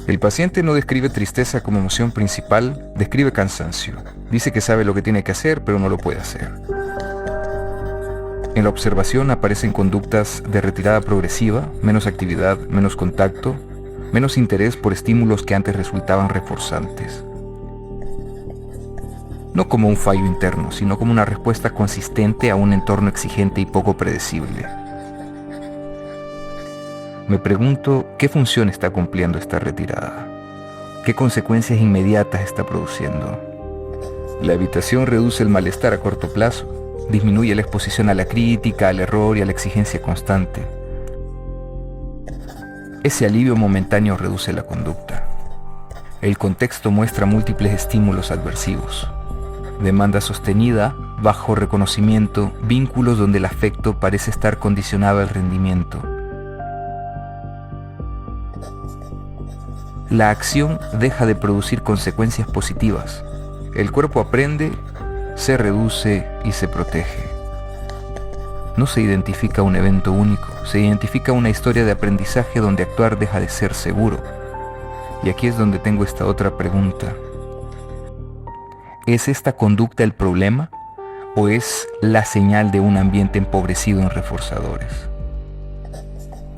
El paciente no describe tristeza como emoción principal, describe cansancio. Dice que sabe lo que tiene que hacer, pero no lo puede hacer. En la observación aparecen conductas de retirada progresiva, menos actividad, menos contacto, menos interés por estímulos que antes resultaban reforzantes. No como un fallo interno, sino como una respuesta consistente a un entorno exigente y poco predecible. Me pregunto qué función está cumpliendo esta retirada, qué consecuencias inmediatas está produciendo. La evitación reduce el malestar a corto plazo, disminuye la exposición a la crítica, al error y a la exigencia constante. Ese alivio momentáneo reduce la conducta. El contexto muestra múltiples estímulos adversivos. Demanda sostenida, bajo reconocimiento, vínculos donde el afecto parece estar condicionado al rendimiento. La acción deja de producir consecuencias positivas. El cuerpo aprende, se reduce y se protege. No se identifica un evento único, se identifica una historia de aprendizaje donde actuar deja de ser seguro. Y aquí es donde tengo esta otra pregunta. ¿Es esta conducta el problema o es la señal de un ambiente empobrecido en reforzadores?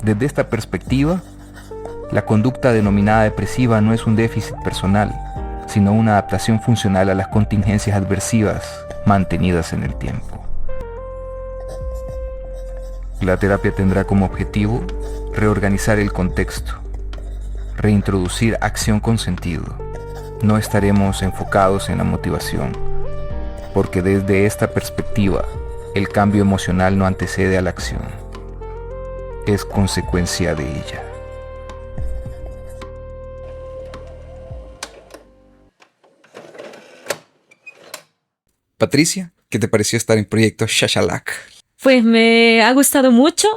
Desde esta perspectiva, la conducta denominada depresiva no es un déficit personal, sino una adaptación funcional a las contingencias adversivas mantenidas en el tiempo. La terapia tendrá como objetivo reorganizar el contexto, reintroducir acción con sentido. No estaremos enfocados en la motivación, porque desde esta perspectiva, el cambio emocional no antecede a la acción, es consecuencia de ella. Patricia, ¿qué te pareció estar en Proyecto Chachalaca? Pues me ha gustado mucho,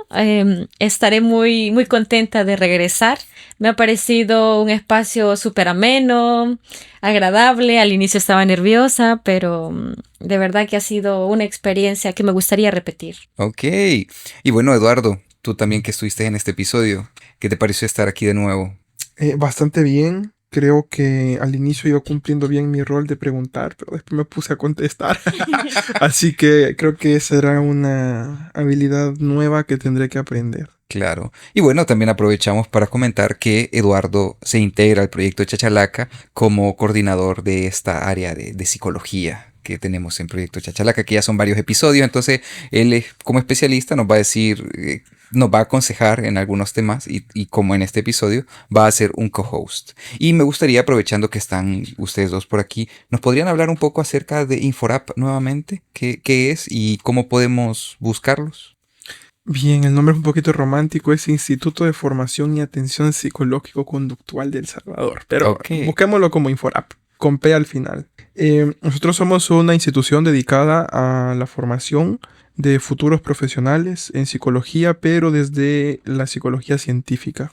estaré muy contenta de regresar. Me ha parecido un espacio súper ameno, agradable. Al inicio estaba nerviosa, pero de verdad que ha sido una experiencia que me gustaría repetir. Ok, y bueno, Eduardo, tú también que estuviste en este episodio, ¿qué te pareció estar aquí de nuevo? Bastante bien. Creo que al inicio iba cumpliendo bien mi rol de preguntar, pero después me puse a contestar. Así que creo que será una habilidad nueva que tendré que aprender. Claro. Y bueno, también aprovechamos para comentar que Eduardo se integra al proyecto Chachalaca como coordinador de esta área de psicología que tenemos en Proyecto Chachalaca, que ya son varios episodios. Entonces, él como especialista nos va a decir, nos va a aconsejar en algunos temas y como en este episodio, va a ser un co-host. Y me gustaría, aprovechando que están ustedes dos por aquí, ¿nos podrían hablar un poco acerca de Inforap nuevamente? ¿Qué es y cómo podemos buscarlos? Bien, el nombre es un poquito romántico, es Instituto de Formación y Atención Psicológico-Conductual de El Salvador, pero busquémoslo como Inforap, con P al final. Nosotros somos una institución dedicada a la formación de futuros profesionales en psicología, pero desde la psicología científica.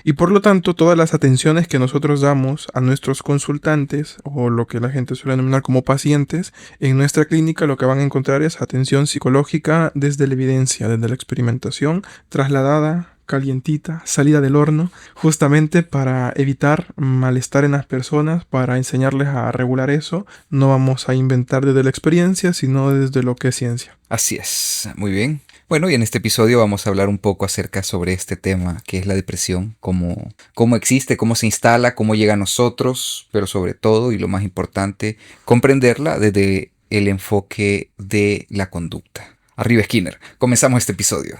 Y por lo tanto, todas las atenciones que nosotros damos a nuestros consultantes, o lo que la gente suele denominar como pacientes, en nuestra clínica lo que van a encontrar es atención psicológica desde la evidencia, desde la experimentación, trasladada, calientita, salida del horno, justamente para evitar malestar en las personas, para enseñarles a regular eso. No vamos a inventar desde la experiencia, sino desde lo que es ciencia. Así es, muy bien. Bueno, y en este episodio vamos a hablar un poco acerca sobre este tema, que es la depresión, cómo existe, cómo se instala, cómo llega a nosotros, pero sobre todo, y lo más importante, comprenderla desde el enfoque de la conducta. Arriba Skinner, comenzamos este episodio.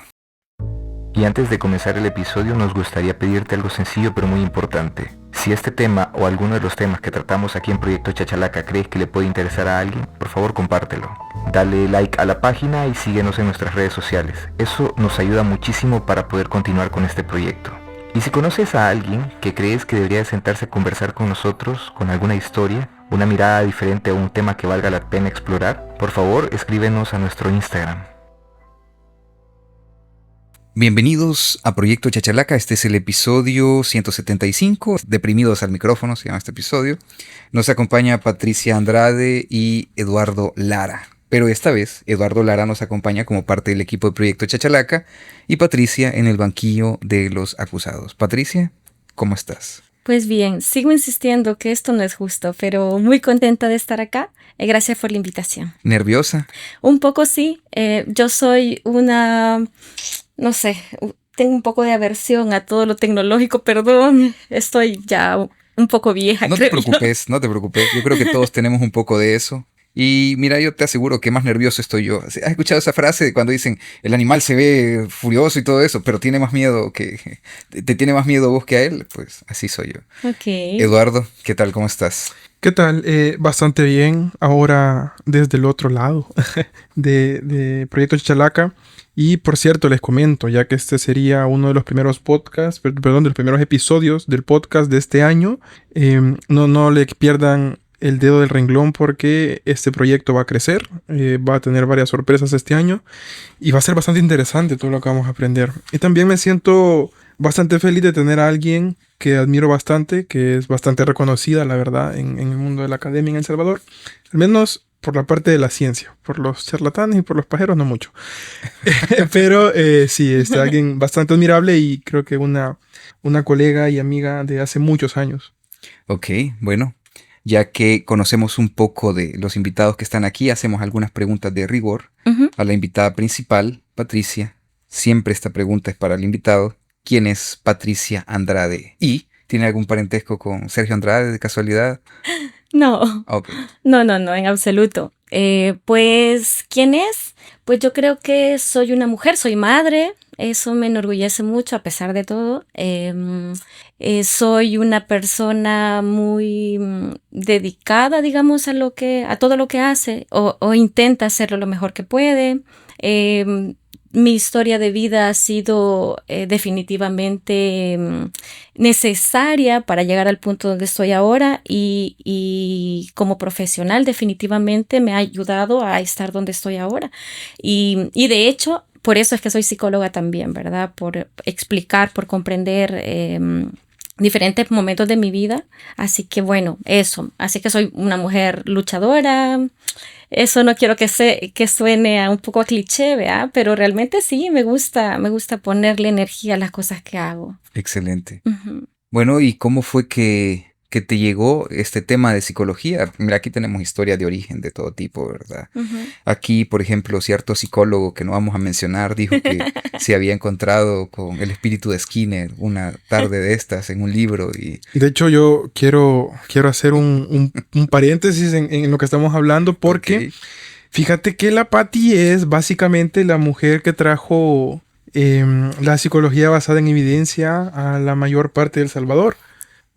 Y antes de comenzar el episodio nos gustaría pedirte algo sencillo pero muy importante. Si este tema o alguno de los temas que tratamos aquí en Proyecto Chachalaca crees que le puede interesar a alguien, por favor compártelo. Dale like a la página y síguenos en nuestras redes sociales. Eso nos ayuda muchísimo para poder continuar con este proyecto. Y si conoces a alguien que crees que debería sentarse a conversar con nosotros, con alguna historia, una mirada diferente a un tema que valga la pena explorar, por favor escríbenos a nuestro Instagram. Bienvenidos a Proyecto Chachalaca, este es el episodio 175, Deprimidos al micrófono se llama este episodio. Nos acompaña Patricia Andrade y Eduardo Lara. Pero esta vez, Eduardo Lara nos acompaña como parte del equipo de Proyecto Chachalaca y Patricia en el banquillo de los acusados. Patricia, ¿cómo estás? Pues bien, sigo insistiendo que esto no es justo, pero muy contenta de estar acá. Gracias por la invitación. ¿Nerviosa? Un poco sí. Yo soy no sé, tengo un poco de aversión a todo lo tecnológico, perdón. Estoy ya un poco vieja. No te preocupes, no te preocupes. Yo creo que todos tenemos un poco de eso. Y mira, yo te aseguro que más nervioso estoy yo. ¿Has escuchado esa frase cuando dicen el animal se ve furioso y todo eso, pero tiene más miedo te tiene más miedo vos que a él? Pues así soy yo. Ok. Eduardo, ¿qué tal? ¿Cómo estás? ¿Qué tal? Bastante bien. Ahora desde el otro lado de Proyecto Chachalaca. Y por cierto, les comento, ya que este sería uno de los primeros podcasts, perdón, de los primeros episodios del podcast de este año, no le pierdan el dedo del renglón porque este proyecto va a crecer, va a tener varias sorpresas este año y va a ser bastante interesante todo lo que vamos a aprender. Y también me siento bastante feliz de tener a alguien que admiro bastante, que es bastante reconocida, la verdad, en el mundo de la academia en El Salvador, al menos por la parte de la ciencia. Por los charlatanes y por los pajeros no mucho. Pero sí, es alguien bastante admirable y creo que una colega y amiga de hace muchos años. Ok, bueno. Ya que conocemos un poco de los invitados que están aquí, hacemos algunas preguntas de rigor a la invitada principal, Patricia. Siempre esta pregunta es para el invitado. ¿Quién es Patricia Andrade? ¿Y tiene algún parentesco con Sergio Andrade de casualidad? No. Okay. No, en absoluto. Pues, ¿quién es? Pues yo creo que soy una mujer, soy madre. Eso me enorgullece mucho a pesar de todo. Soy una persona muy dedicada, digamos, a todo lo que hace o intenta hacerlo lo mejor que puede. Mi historia de vida ha sido definitivamente necesaria para llegar al punto donde estoy ahora y como profesional definitivamente me ha ayudado a estar donde estoy ahora. Y de hecho, por eso es que soy psicóloga también, ¿verdad? Por explicar, por comprender diferentes momentos de mi vida. Así que bueno, eso. Así que soy una mujer luchadora. Eso no quiero que suene a un poco a cliché, ¿verdad? Pero realmente sí, me gusta ponerle energía a las cosas que hago. Excelente. Uh-huh. Bueno, ¿y cómo fue que te llegó este tema de psicología? Mira, aquí tenemos historias de origen de todo tipo, ¿verdad? Uh-huh. Aquí, por ejemplo, cierto psicólogo que no vamos a mencionar dijo que se había encontrado con el espíritu de Skinner una tarde de estas en un libro. Y de hecho, yo quiero hacer un paréntesis en lo que estamos hablando porque fíjate que la Patti es básicamente la mujer que trajo la psicología basada en evidencia a la mayor parte de El Salvador.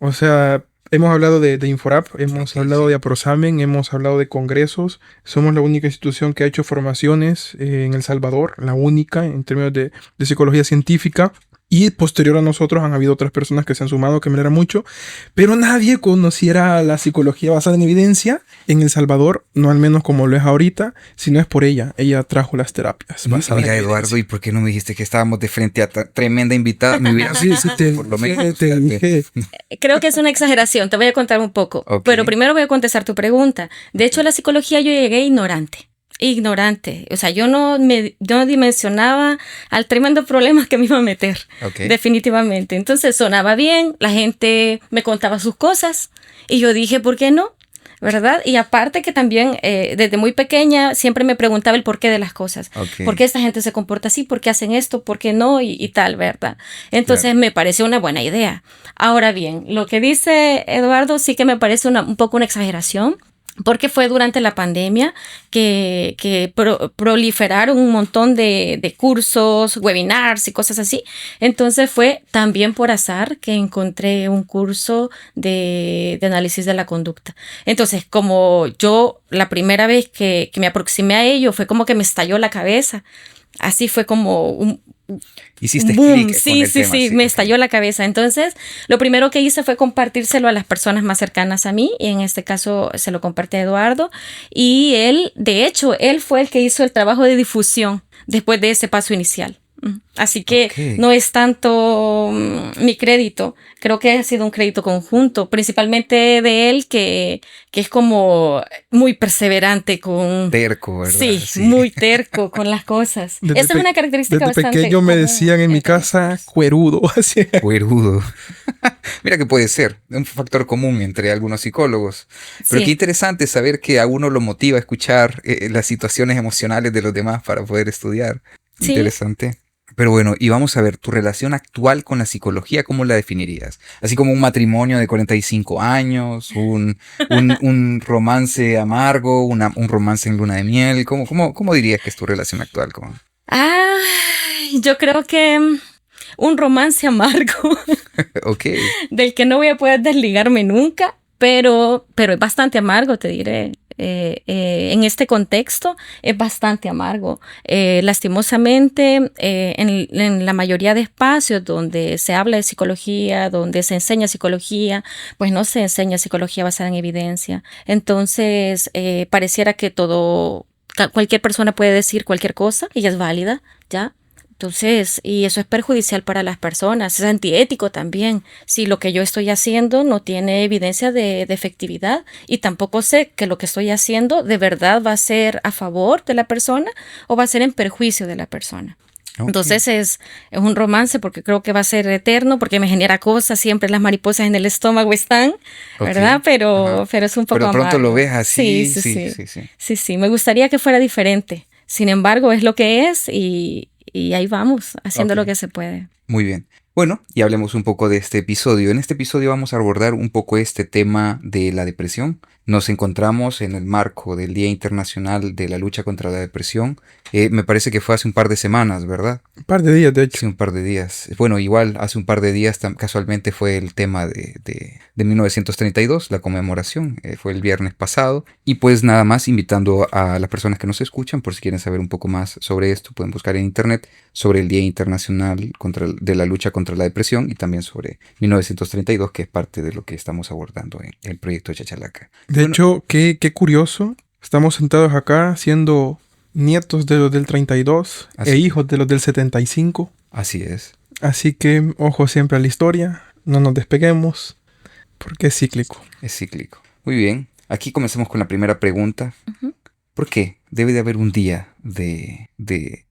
O sea, hemos hablado de Inforap, hemos hablado de Aprosamen, hemos hablado de congresos. Somos la única institución que ha hecho formaciones en El Salvador, la única en términos de psicología científica. Y posterior a nosotros han habido otras personas que se han sumado, que me alegra mucho, pero nadie conociera la psicología basada en evidencia en El Salvador, no al menos como lo es ahorita, sino es por ella. Ella trajo las terapias basadas Mira, en Eduardo, evidencia. ¿y por qué no me dijiste que estábamos de frente a tremenda invitada? Me hubiera por lo menos te dije. Creo que es una exageración, te voy a contar un poco, Okay. Pero primero voy a contestar tu pregunta. De hecho, a la psicología yo llegué ignorante. O sea, yo no dimensionaba al tremendo problema que me iba a meter. Okay. Definitivamente. Entonces sonaba bien, la gente me contaba sus cosas y yo dije, ¿por qué no? ¿Verdad? Y aparte que también desde muy pequeña siempre me preguntaba el porqué de las cosas. Okay. ¿Por qué esta gente se comporta así? ¿Por qué hacen esto? ¿Por qué no? Y tal, ¿verdad? Entonces me pareció una buena idea. Ahora bien, lo que dice Eduardo sí que me parece un poco una exageración. Porque fue durante la pandemia que proliferaron un montón de cursos, webinars y cosas así. Entonces fue también por azar que encontré un curso de análisis de la conducta. Entonces, como yo la primera vez que me aproximé a ello fue como que me estalló la cabeza. Así fue como un hiciste boom. Clic Sí, con el tema, me estalló la cabeza. Entonces, lo primero que hice fue compartírselo a las personas más cercanas a mí, y en este caso se lo compartí a Eduardo, y él, de hecho, él fue el que hizo el trabajo de difusión después de ese paso inicial. Así que no es tanto mi crédito, creo que ha sido un crédito conjunto, principalmente de él que es como muy perseverante con... Terco, ¿verdad? Sí, muy terco con las cosas. Esa es una característica bastante... Desde pequeño me decían en mi casa cuerudo. Así. Cuerudo. Mira que puede ser un factor común entre algunos psicólogos. Pero qué interesante saber que a uno lo motiva a escuchar las situaciones emocionales de los demás para poder estudiar. Sí. Interesante. Pero bueno, y vamos a ver, tu relación actual con la psicología, ¿cómo la definirías? Así como un matrimonio de 45 años, un romance amargo, un romance en luna de miel. ¿Cómo dirías que es tu relación actual con...? Yo creo que un romance amargo. Ok. Del que no voy a poder desligarme nunca, pero es bastante amargo, te diré. En este contexto es bastante amargo. Lastimosamente, en la mayoría de espacios donde se habla de psicología, donde se enseña psicología, pues no se enseña psicología basada en evidencia. Entonces, pareciera que cualquier persona puede decir cualquier cosa y ya es válida, ¿ya? Entonces, y eso es perjudicial para las personas, es antiético también. Si lo que yo estoy haciendo no tiene evidencia de efectividad y tampoco sé que lo que estoy haciendo de verdad va a ser a favor de la persona o va a ser en perjuicio de la persona. Okay. Entonces es un romance porque creo que va a ser eterno, porque me genera cosas, siempre las mariposas en el estómago están, ¿verdad? Pero es un poco Pero pronto amargo. Lo ves así. Sí, me gustaría que fuera diferente. Sin embargo, es lo que es y ahí vamos, haciendo lo que se puede. Muy bien. Bueno, y hablemos un poco de este episodio. En este episodio vamos a abordar un poco este tema de la depresión. Nos encontramos en el marco del Día Internacional de la Lucha contra la Depresión. Me parece que fue hace un par de semanas, ¿verdad? Un par de días, de hecho. Sí, un par de días. Bueno, igual hace un par de días casualmente fue el tema de 1932, la conmemoración. Fue el viernes pasado. Y pues nada más invitando a las personas que nos escuchan, por si quieren saber un poco más sobre esto, pueden buscar en internet sobre el Día Internacional de la Lucha contra la Depresión y también sobre 1932, que es parte de lo que estamos abordando en el proyecto Chachalaca. De hecho, qué curioso. Estamos sentados acá siendo nietos de los del 32 hijos de los del 75. Así es. Así que ojo siempre a la historia, no nos despeguemos, porque es cíclico. Es cíclico. Muy bien. Aquí comenzamos con la primera pregunta. Uh-huh. ¿Por qué debe de haber un día de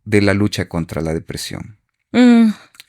la lucha contra la depresión?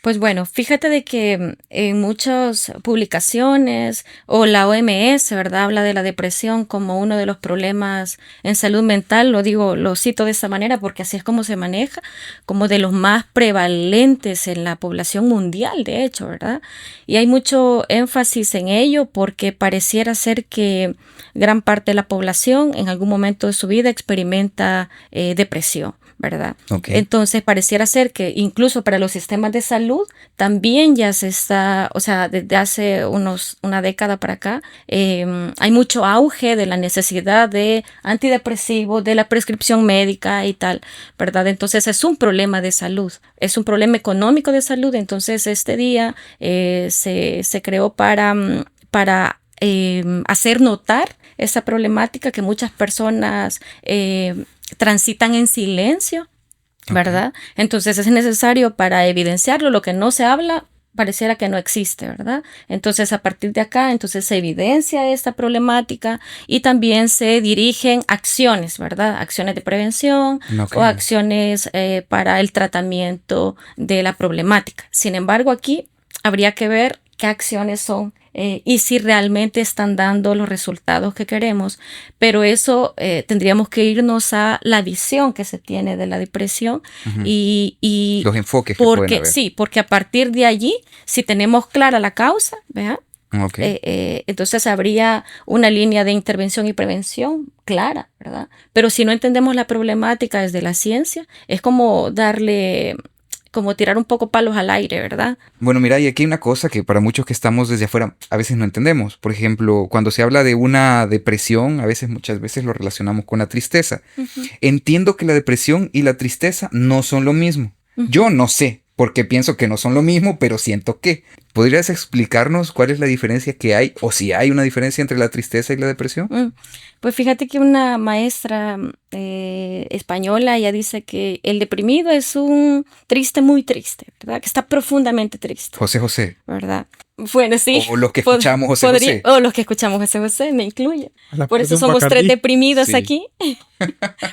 Pues bueno, fíjate de que en muchas publicaciones o la OMS, ¿verdad? Habla de la depresión como uno de los problemas en salud mental, lo cito de esta manera porque así es como se maneja, como de los más prevalentes en la población mundial, de hecho, ¿verdad? Y hay mucho énfasis en ello porque pareciera ser que gran parte de la población en algún momento de su vida experimenta depresión, ¿verdad? Okay. Entonces pareciera ser que incluso para los sistemas de salud también ya se está, o sea, desde hace una década para acá, hay mucho auge de la necesidad de antidepresivos, de la prescripción médica y tal, ¿verdad? Entonces es un problema de salud, es un problema económico de salud. Entonces este día se creó para hacer notar esa problemática que muchas personas transitan en silencio, ¿verdad? Okay. Entonces es necesario para evidenciarlo. Lo que no se habla pareciera que no existe, ¿verdad? Entonces a partir de acá, entonces se evidencia esta problemática y también se dirigen acciones, ¿verdad? Acciones de prevención o acciones para el tratamiento de la problemática. Sin embargo, aquí habría que ver qué acciones son y si realmente están dando los resultados que queremos, pero eso tendríamos que irnos a la visión que se tiene de la depresión. Uh-huh. y los enfoques que pueden haber. Sí, porque a partir de allí, si tenemos clara la causa, ¿verdad? Okay. Entonces habría una línea de intervención y prevención clara, ¿verdad? Pero si no entendemos la problemática desde la ciencia, es como tirar un poco palos al aire, ¿verdad? Bueno, mira, y aquí hay una cosa que para muchos que estamos desde afuera a veces no entendemos. Por ejemplo, cuando se habla de una depresión, muchas veces lo relacionamos con la tristeza. Uh-huh. Entiendo que la depresión y la tristeza no son lo mismo. Uh-huh. Yo no sé, porque pienso que no son lo mismo, pero siento que. ¿Podrías explicarnos cuál es la diferencia que hay, o si hay una diferencia entre la tristeza y la depresión? Pues fíjate que una maestra española, ella dice que el deprimido es un triste muy triste, ¿verdad? Que está profundamente triste. José. ¿Verdad? Bueno, sí. O los que escuchamos José. O los que escuchamos José, me incluye. Por eso somos Bacardí. 3 deprimidos aquí.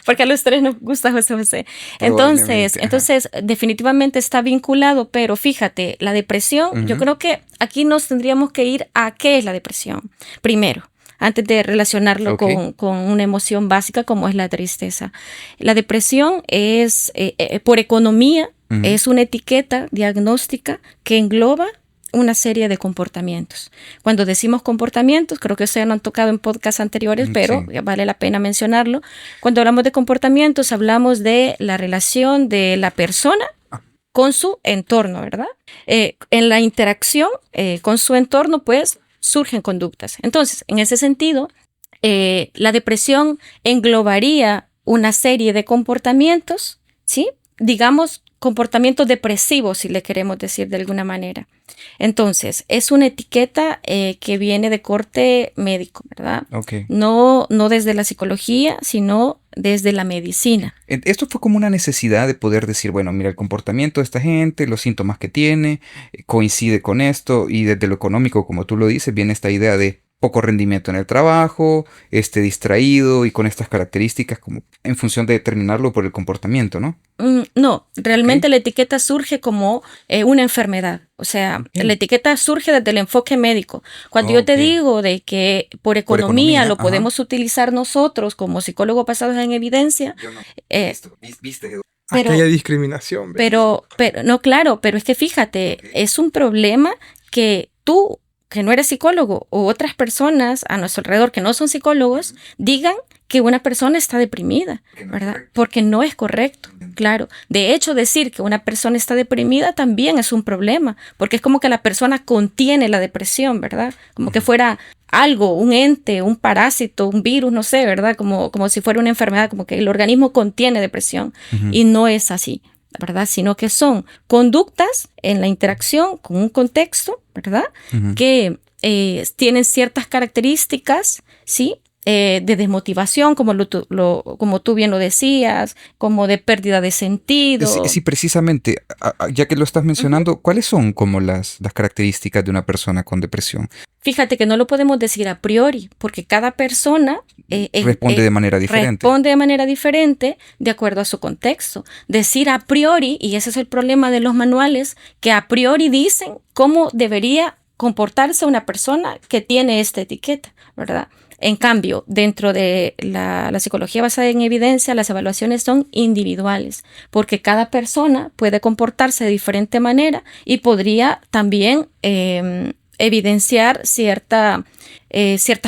Porque a los 3 nos gusta José. Entonces, definitivamente está vinculado, pero fíjate, la depresión, yo creo que aquí nos tendríamos que ir a qué es la depresión. Primero, antes de relacionarlo con una emoción básica como es la tristeza. La depresión es, por economía, es una etiqueta diagnóstica que engloba una serie de comportamientos. Cuando decimos comportamientos, creo que ustedes no han tocado en podcasts anteriores, pero vale la pena mencionarlo. Cuando hablamos de comportamientos, hablamos de la relación de la persona con su entorno, ¿verdad? En la interacción con su entorno, pues, surgen conductas. Entonces, en ese sentido, la depresión englobaría una serie de comportamientos, ¿sí? Digamos, comportamientos depresivos, si le queremos decir de alguna manera. Entonces, es una etiqueta que viene de corte médico, ¿verdad? No desde la psicología, sino desde la medicina. Esto fue como una necesidad de poder decir, bueno, mira, el comportamiento de esta gente, los síntomas que tiene, coincide con esto, y desde lo económico, como tú lo dices, viene esta idea de poco rendimiento en el trabajo, distraído y con estas características como en función de determinarlo por el comportamiento, ¿no? No, realmente la etiqueta surge como una enfermedad. O sea, la etiqueta surge desde el enfoque médico. Cuando yo te digo de que por economía lo podemos utilizar nosotros como psicólogos basados en evidencia. Yo no. ¿Viste? Pero, aquí hay discriminación. Pero no, claro, pero es que fíjate, es un problema que tú, que no eres psicólogo, o otras personas a nuestro alrededor que no son psicólogos, digan que una persona está deprimida, ¿verdad? Porque no es correcto, claro. De hecho, decir que una persona está deprimida también es un problema, porque es como que la persona contiene la depresión, ¿verdad? Como que fuera algo, un ente, un parásito, un virus, no sé, ¿verdad? Como si fuera una enfermedad, como que el organismo contiene depresión, y no es así, ¿verdad? Sino que son conductas en la interacción con un contexto, ¿verdad? Que tienen ciertas características, ¿sí? De desmotivación, como tú bien lo decías, como de pérdida de sentido. Sí, precisamente, ya que lo estás mencionando, ¿cuáles son como las características de una persona con depresión? Fíjate que no lo podemos decir a priori, porque cada persona responde de manera diferente. Responde de manera diferente de acuerdo a su contexto. Decir a priori, y ese es el problema de los manuales, que a priori dicen cómo debería comportarse una persona que tiene esta etiqueta, ¿verdad? En cambio, dentro de la psicología basada en evidencia, las evaluaciones son individuales, porque cada persona puede comportarse de diferente manera y podría también evidenciar ciertas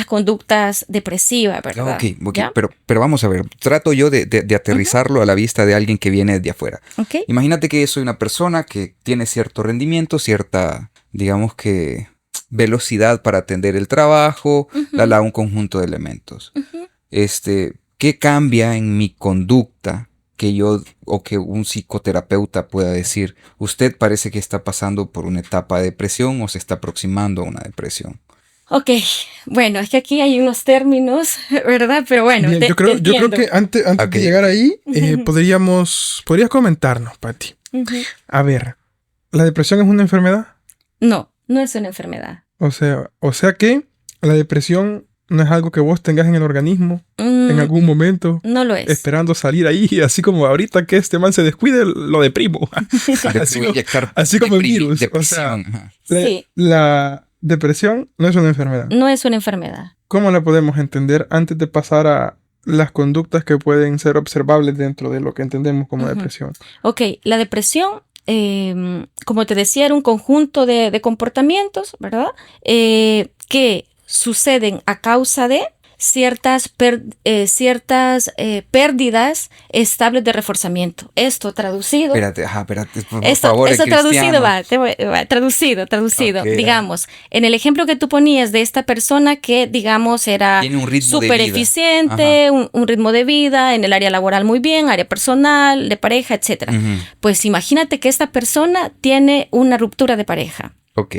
conductas depresivas, ¿verdad? Ok. Pero vamos a ver, trato yo de aterrizarlo a la vista de alguien que viene de afuera. Imagínate que soy una persona que tiene cierto rendimiento, cierta, digamos que, velocidad para atender el trabajo, un conjunto de elementos. ¿Qué cambia en mi conducta que yo o que un psicoterapeuta pueda decir, usted parece que está pasando por una etapa de depresión o se está aproximando a una depresión? Ok, bueno, es que aquí hay unos términos, ¿verdad? Pero bueno, bien, yo creo que antes de llegar ahí, podrías comentarnos, Pati. A ver, ¿la depresión es una enfermedad? No es una enfermedad. O sea que la depresión no es algo que vos tengas en el organismo en algún momento. No lo es. Esperando salir ahí, así como ahorita que este man se descuide, lo deprimo. así como el virus. O sea, la depresión no es una enfermedad. No es una enfermedad. ¿Cómo la podemos entender antes de pasar a las conductas que pueden ser observables dentro de lo que entendemos como depresión? Ok, la depresión, como te decía, era un conjunto de comportamientos, ¿verdad? Que suceden a causa de ciertas pérdidas estables de reforzamiento. Esto traducido. Espérate, por favor. Esto traducido traducido. Okay, digamos, en el ejemplo que tú ponías de esta persona que, digamos, era súper eficiente, un ritmo de vida, en el área laboral muy bien, área personal, de pareja, etc. Pues imagínate que esta persona tiene una ruptura de pareja. Ok.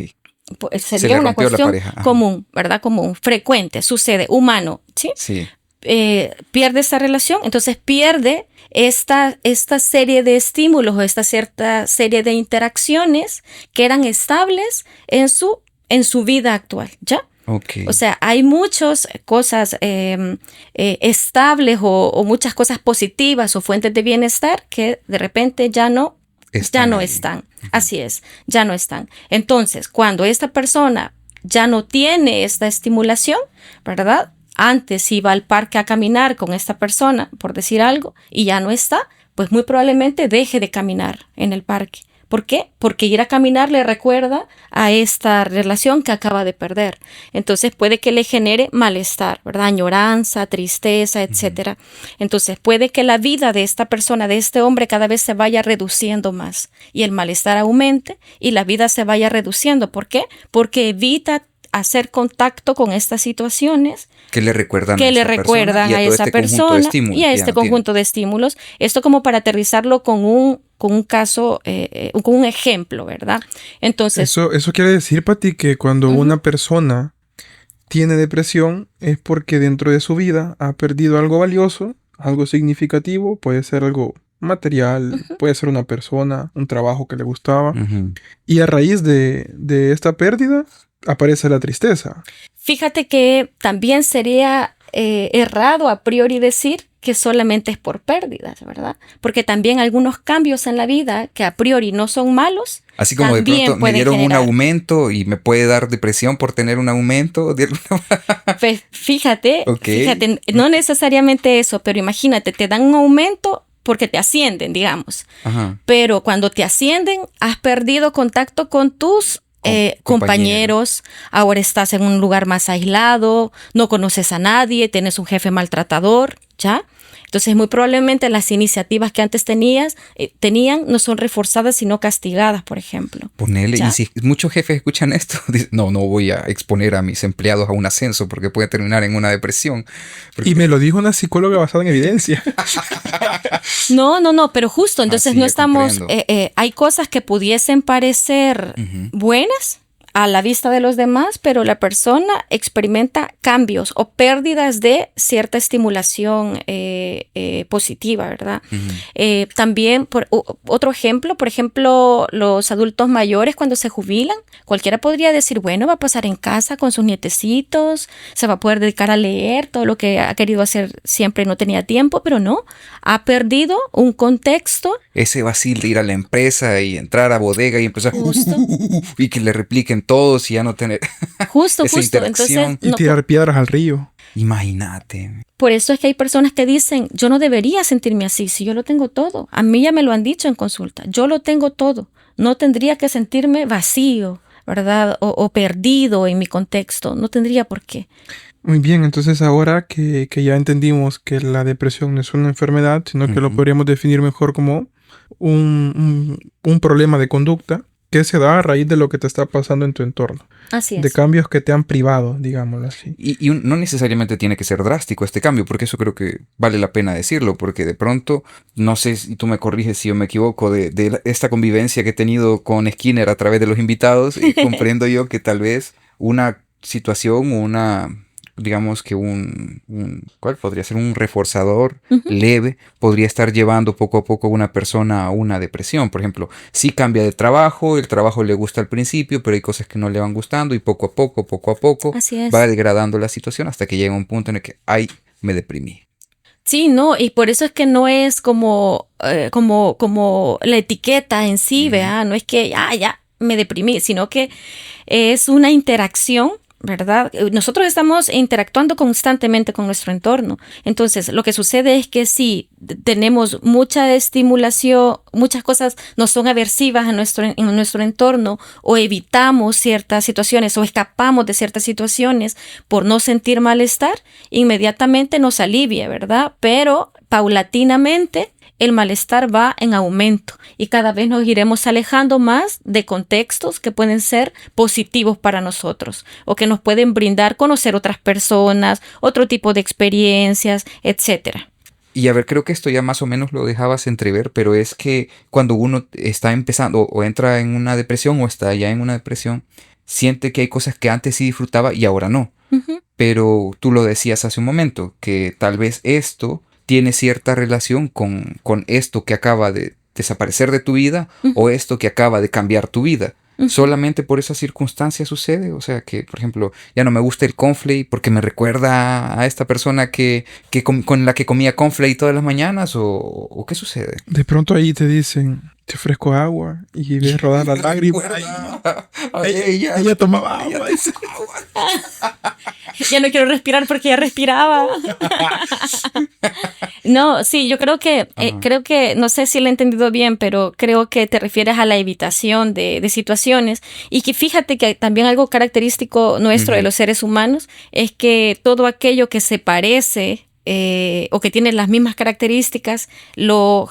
Sería una cuestión común, ¿verdad? Común, frecuente, sucede, humano, ¿sí? Sí. Pierde esta relación, entonces pierde esta serie de estímulos o esta cierta serie de interacciones que eran estables en su vida actual, ¿ya? Okay. O sea, hay muchas cosas estables o muchas cosas positivas o fuentes de bienestar que de repente ya no están. Así es, ya no están. Entonces, cuando esta persona ya no tiene esta estimulación, ¿verdad? Antes iba al parque a caminar con esta persona, por decir algo, y ya no está, pues muy probablemente deje de caminar en el parque. ¿Por qué? Porque ir a caminar le recuerda a esta relación que acaba de perder. Entonces puede que le genere malestar, ¿verdad? Añoranza, tristeza, etc. Entonces puede que la vida de esta persona, de este hombre, cada vez se vaya reduciendo más y el malestar aumente y la vida se vaya reduciendo. ¿Por qué? Porque evita hacer contacto con estas situaciones que le recuerdan a esa persona y a este conjunto de estímulos. Esto como para aterrizarlo con un caso, con un ejemplo, ¿verdad? Entonces, eso quiere decir, Pati, que cuando una persona tiene depresión es porque dentro de su vida ha perdido algo valioso, algo significativo, puede ser algo material, puede ser una persona, un trabajo que le gustaba, y a raíz de esta pérdida aparece la tristeza. Fíjate que también sería errado a priori decir que solamente es por pérdidas, ¿verdad? Porque también algunos cambios en la vida que a priori no son malos. Así como de pronto me dieron un aumento y me puede dar depresión por tener un aumento. Pues fíjate, no necesariamente eso, pero imagínate, te dan un aumento porque te ascienden, digamos. Pero cuando te ascienden, has perdido contacto con tus compañeros, ahora estás en un lugar más aislado, no conoces a nadie, tienes un jefe maltratador, ¿ya? Entonces muy probablemente las iniciativas que antes tenían no son reforzadas sino castigadas, por ejemplo. Ponele, y si muchos jefes escuchan esto, dicen, no voy a exponer a mis empleados a un ascenso porque puede terminar en una depresión. Y me lo dijo una psicóloga basada en evidencia. No, pero justo, entonces no estamos, hay cosas que pudiesen parecer buenas a la vista de los demás, pero la persona experimenta cambios o pérdidas de cierta estimulación positiva, ¿verdad? También, otro ejemplo, por ejemplo, los adultos mayores cuando se jubilan, cualquiera podría decir, bueno, va a pasar en casa con sus nietecitos, se va a poder dedicar a leer, todo lo que ha querido hacer siempre no tenía tiempo, pero no, ha perdido un contexto. Ese vacío de ir a la empresa y entrar a bodega y empezar y que le repliquen todos y ya no tener justo. interacción. Entonces, y tirar piedras al río. Imagínate. Por eso es que hay personas que dicen, yo no debería sentirme así, si yo lo tengo todo. A mí ya me lo han dicho en consulta, yo lo tengo todo. No tendría que sentirme vacío, ¿verdad? O perdido en mi contexto, no tendría por qué. Muy bien, entonces ahora que ya entendimos que la depresión no es una enfermedad, sino que lo podríamos definir mejor como un problema de conducta que se da a raíz de lo que te está pasando en tu entorno. Así es. De cambios que te han privado, digámoslo así. Y no necesariamente tiene que ser drástico este cambio, porque eso creo que vale la pena decirlo, porque de pronto, no sé si tú me corriges si yo me equivoco, de esta convivencia que he tenido con Skinner a través de los invitados, y comprendo yo que tal vez una situación o digamos que ¿cuál podría ser? Un reforzador leve podría estar llevando poco a poco a una persona a una depresión. Por ejemplo, si cambia de trabajo, el trabajo le gusta al principio, pero hay cosas que no le van gustando y poco a poco va degradando la situación hasta que llega un punto en el que, me deprimí. Sí, no, y por eso es que no es como la etiqueta en sí, ¿verdad? No es que, ya, me deprimí, sino que es una interacción ¿verdad? Nosotros estamos interactuando constantemente con nuestro entorno. Entonces, lo que sucede es que si tenemos mucha estimulación, muchas cosas nos son aversivas en nuestro entorno, o evitamos ciertas situaciones o escapamos de ciertas situaciones por no sentir malestar, inmediatamente nos alivia, ¿verdad? Pero paulatinamente el malestar va en aumento y cada vez nos iremos alejando más de contextos que pueden ser positivos para nosotros o que nos pueden brindar conocer otras personas, otro tipo de experiencias, etcétera. Y a ver, creo que esto ya más o menos lo dejabas entrever, pero es que cuando uno está empezando o entra en una depresión o está ya en una depresión, siente que hay cosas que antes sí disfrutaba y ahora no. Uh-huh. Pero tú lo decías hace un momento, que tal vez esto tiene cierta relación con esto que acaba de desaparecer de tu vida o esto que acaba de cambiar tu vida. Solamente por esa circunstancia sucede. O sea que, por ejemplo, ya no me gusta el cornflake porque me recuerda a esta persona con la que comía cornflake todas las mañanas, o ¿qué sucede? De pronto ahí te dicen, te ofrezco agua, y ves rodar las lágrimas. Ella tomaba agua. Ya no quiero respirar porque ya respiraba. No, sí, yo creo que, no sé si lo he entendido bien, pero creo que te refieres a la evitación de situaciones, y que fíjate que también algo característico nuestro de los seres humanos es que todo aquello que se parece o que tiene las mismas características, lo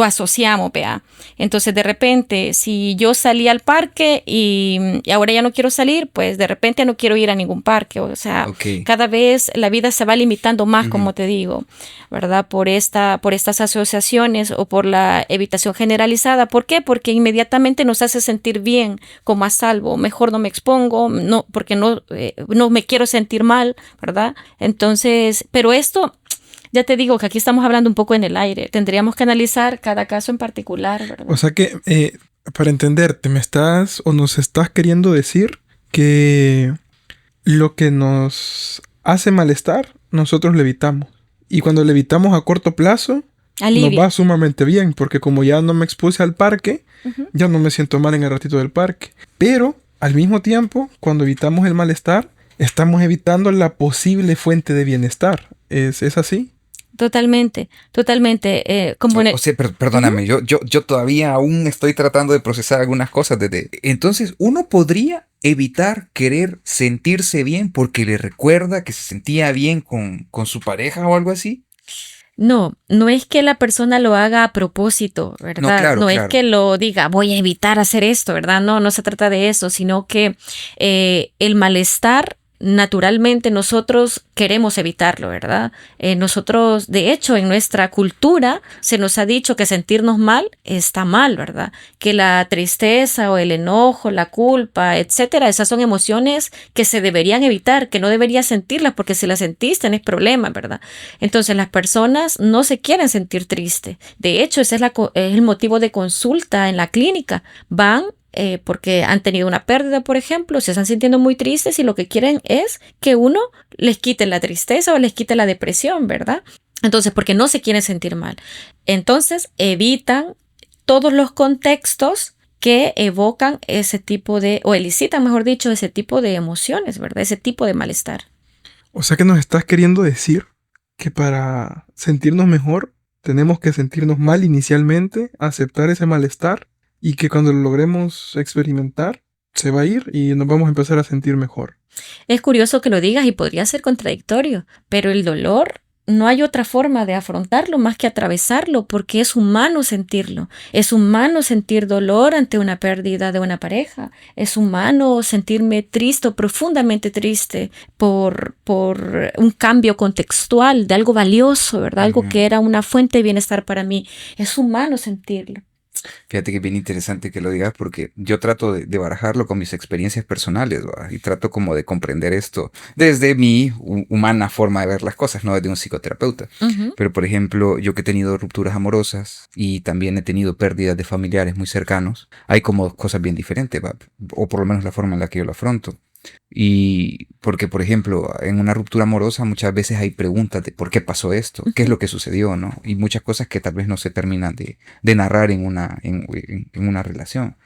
asociamos, ¿vea? Entonces, de repente, si yo salí al parque y ahora ya no quiero salir, pues de repente no quiero ir a ningún parque. O sea, cada vez la vida se va limitando más, como te digo, ¿verdad? Por estas asociaciones o por la evitación generalizada. ¿Por qué? Porque inmediatamente nos hace sentir bien, como a salvo. Mejor no me expongo, porque no me quiero sentir mal, ¿verdad? Entonces, pero esto, ya te digo que aquí estamos hablando un poco en el aire. Tendríamos que analizar cada caso en particular, ¿verdad? O sea que, para entenderte, nos estás queriendo decir que lo que nos hace malestar, nosotros lo evitamos. Y cuando lo evitamos a corto plazo, nos va sumamente bien, porque como ya no me expuse al parque, ya no me siento mal en el ratito del parque. Pero, al mismo tiempo, cuando evitamos el malestar, estamos evitando la posible fuente de bienestar. ¿Es así? Totalmente. Perdóname, yo todavía aún estoy tratando de procesar algunas cosas. Entonces, uno podría evitar querer sentirse bien porque le recuerda que se sentía bien con su pareja o algo así. No es que la persona lo haga a propósito, ¿verdad? No es que lo diga, voy a evitar hacer esto, ¿verdad? No se trata de eso, sino que el malestar, naturalmente nosotros queremos evitarlo, ¿verdad? Nosotros, de hecho, en nuestra cultura se nos ha dicho que sentirnos mal está mal, ¿verdad? Que la tristeza o el enojo, la culpa, etcétera, esas son emociones que se deberían evitar, que no deberías sentirlas, porque si las sentiste no es problema, ¿verdad? Entonces las personas no se quieren sentir tristes. De hecho, ese es el motivo de consulta en la clínica. Van porque han tenido una pérdida, por ejemplo, se están sintiendo muy tristes y lo que quieren es que uno les quite la tristeza o les quite la depresión, ¿verdad? Entonces, porque no se quieren sentir mal. Entonces, evitan todos los contextos que evocan ese tipo o elicitan, mejor dicho, ese tipo de emociones, ¿verdad? Ese tipo de malestar. O sea que nos estás queriendo decir que para sentirnos mejor tenemos que sentirnos mal inicialmente, aceptar ese malestar, y que cuando lo logremos experimentar, se va a ir y nos vamos a empezar a sentir mejor. Es curioso que lo digas y podría ser contradictorio, pero el dolor no hay otra forma de afrontarlo más que atravesarlo, porque es humano sentirlo. Es humano sentir dolor ante una pérdida de una pareja. Es humano sentirme triste, profundamente triste, por un cambio contextual de algo valioso, ¿verdad? Algo que era una fuente de bienestar para mí. Es humano sentirlo. Fíjate que es bien interesante que lo digas, porque yo trato de barajarlo con mis experiencias personales, ¿va? Y trato como de comprender esto desde mi humana forma de ver las cosas, no desde un psicoterapeuta. Pero, por ejemplo, yo que he tenido rupturas amorosas y también he tenido pérdidas de familiares muy cercanos, hay como cosas bien diferentes, ¿va? O por lo menos la forma en la que yo lo afronto. Y porque, por ejemplo, en una ruptura amorosa muchas veces hay preguntas de por qué pasó esto, qué es lo que sucedió, ¿no? Y muchas cosas que tal vez no se terminan de narrar en una relación.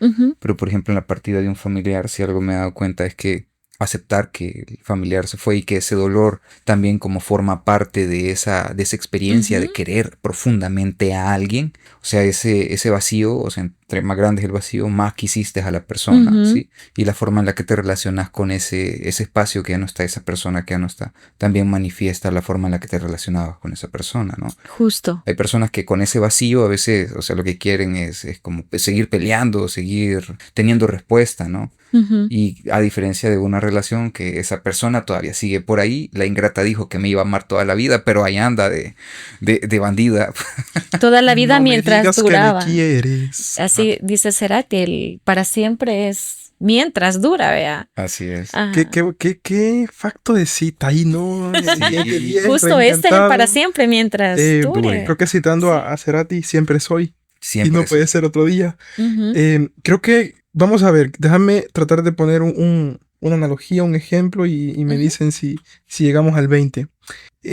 Pero, por ejemplo, en la partida de un familiar, si algo me he dado cuenta es que aceptar que el familiar se fue y que ese dolor también como forma parte de esa experiencia de querer profundamente a alguien. O sea, ese vacío, o sea, entre más grande es el vacío, más quisiste a la persona, ¿sí? Y la forma en la que te relacionas con ese espacio que ya no está, esa persona que ya no está, también manifiesta la forma en la que te relacionabas con esa persona, ¿no? Justo. Hay personas que con ese vacío a veces, o sea, lo que quieren es como seguir peleando, seguir teniendo respuesta, ¿no? Y a diferencia de una relación que esa persona todavía sigue por ahí, la ingrata dijo que me iba a amar toda la vida, pero ahí anda de bandida. Toda la vida No me mientras digas duraba. que me quieres. Así dice Cerati, el para siempre es mientras dura, vea. Así es. ¿Qué facto de cita ahí, no? Justo este es el para siempre mientras dure. Creo que citando a Cerati, siempre soy. Siempre y no es. puede ser otro día. Creo que, vamos a ver, déjame tratar de poner una analogía, un ejemplo y me dicen si llegamos al 20.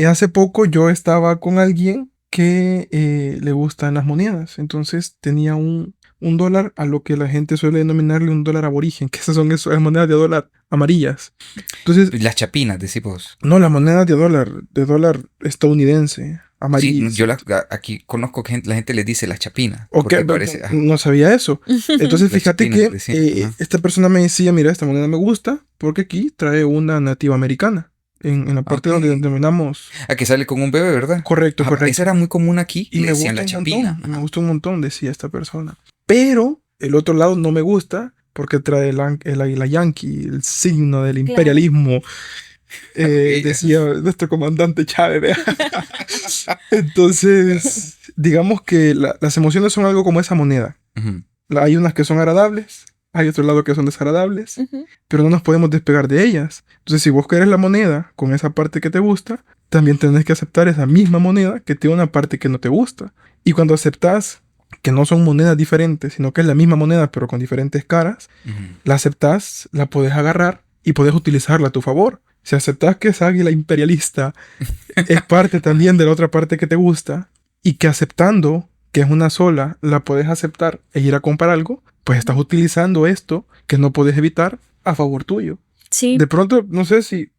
Hace poco yo estaba con alguien que le gustan las monedas, entonces tenía un dólar a lo que la gente suele denominarle un dólar aborigen, que esas son las monedas de dólar amarillas. Entonces, las chapinas, decimos. no, las monedas de dólar estadounidense. Amarillas. Sí, yo aquí conozco que la gente les dice las chapinas. Okay, no sabía eso. Entonces fíjate que esta persona me decía, mira, esta moneda me gusta porque aquí trae una nativa americana. En la parte donde denominamos... que sale con un bebé, ¿verdad? Correcto. Eso era muy común aquí. Y me decían gusta la chapina. Me gusta un montón, decía esta persona. Pero el otro lado no me gusta porque trae el águila yankee, el signo del imperialismo. Decía nuestro comandante Chávez. Entonces, digamos que las emociones son algo como esa moneda. Hay unas que son agradables, hay otro lado que son desagradables, pero no nos podemos despegar de ellas. Entonces, si vos querés la moneda con esa parte que te gusta, también tenés que aceptar esa misma moneda que tiene una parte que no te gusta. Y cuando aceptás que no son monedas diferentes, sino que es la misma moneda pero con diferentes caras, la aceptás, la podés agarrar y podés utilizarla a tu favor. Si aceptás que esa águila imperialista es parte también de la otra parte que te gusta y que aceptando que es una sola, la puedes aceptar e ir a comprar algo, pues estás utilizando esto que no puedes evitar a favor tuyo. Sí. De pronto, no sé si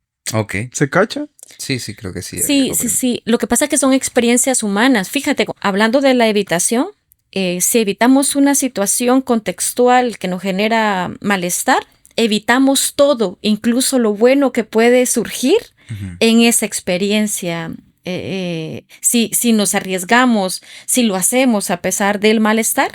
se cacha. Sí, creo que sí. Sí. Lo que pasa es que son experiencias humanas. Fíjate, hablando de la evitación, si evitamos una situación contextual que nos genera malestar, evitamos todo, incluso lo bueno que puede surgir en esa experiencia. Si nos arriesgamos, si lo hacemos a pesar del malestar,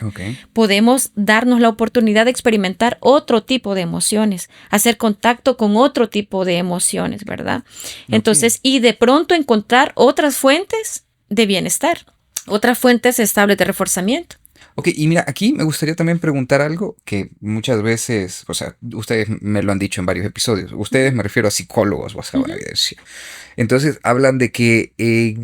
podemos darnos la oportunidad de experimentar otro tipo de emociones, hacer contacto con otro tipo de emociones, ¿verdad? Entonces, y de pronto encontrar otras fuentes de bienestar, otras fuentes estables de reforzamiento. Ok, y mira, aquí me gustaría también preguntar algo que muchas veces, o sea, ustedes me lo han dicho en varios episodios. Ustedes, me refiero a psicólogos o a la evidencia. Entonces, hablan de que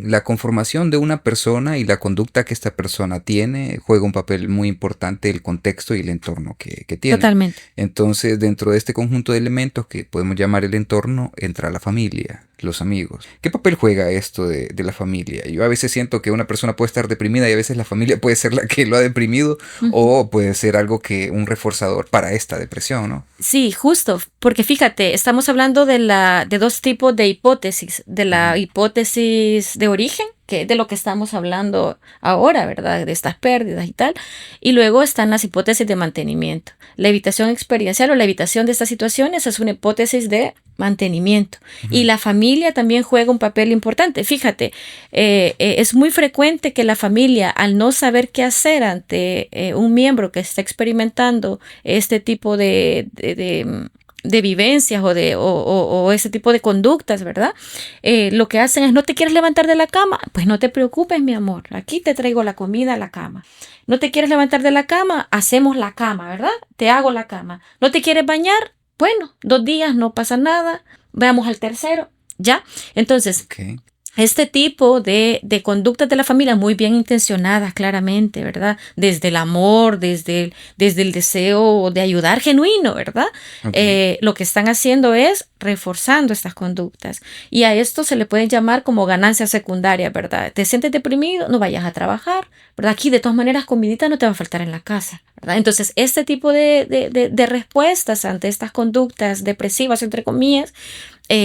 la conformación de una persona y la conducta que esta persona tiene juega un papel muy importante el contexto y el entorno que tiene. Totalmente. Entonces, dentro de este conjunto de elementos que podemos llamar el entorno, entra la familia, los amigos. ¿Qué papel juega esto de la familia? Yo a veces siento que una persona puede estar deprimida y a veces la familia puede ser la que lo ha deprimido o puede ser algo un reforzador para esta depresión, ¿no? Sí, justo, porque fíjate, estamos hablando de dos tipos de hipótesis, de la hipótesis de origen, que es de lo que estamos hablando ahora, ¿verdad? De estas pérdidas y tal. Y luego están las hipótesis de mantenimiento. La evitación experiencial o la evitación de estas situaciones es una hipótesis de mantenimiento. Y la familia también juega un papel importante. Fíjate, es muy frecuente que la familia, al no saber qué hacer ante un miembro que está experimentando este tipo de vivencias o ese tipo de conductas, ¿verdad? Lo que hacen es, ¿no te quieres levantar de la cama? Pues no te preocupes, mi amor, aquí te traigo la comida a la cama. ¿No te quieres levantar de la cama? Hacemos la cama, ¿verdad? Te hago la cama. ¿No te quieres bañar? Bueno, 2 días, no pasa nada. Veamos al tercero, ¿ya? Entonces, este tipo de conductas de la familia muy bien intencionadas, claramente, ¿verdad? Desde el amor, desde el deseo de ayudar genuino, ¿verdad? Lo que están haciendo es reforzando estas conductas. Y a esto se le pueden llamar como ganancias secundarias, ¿verdad? Te sientes deprimido, no vayas a trabajar, ¿verdad? Aquí de todas maneras comidita no te va a faltar en la casa, ¿verdad? Entonces, este tipo de respuestas ante estas conductas depresivas, entre comillas,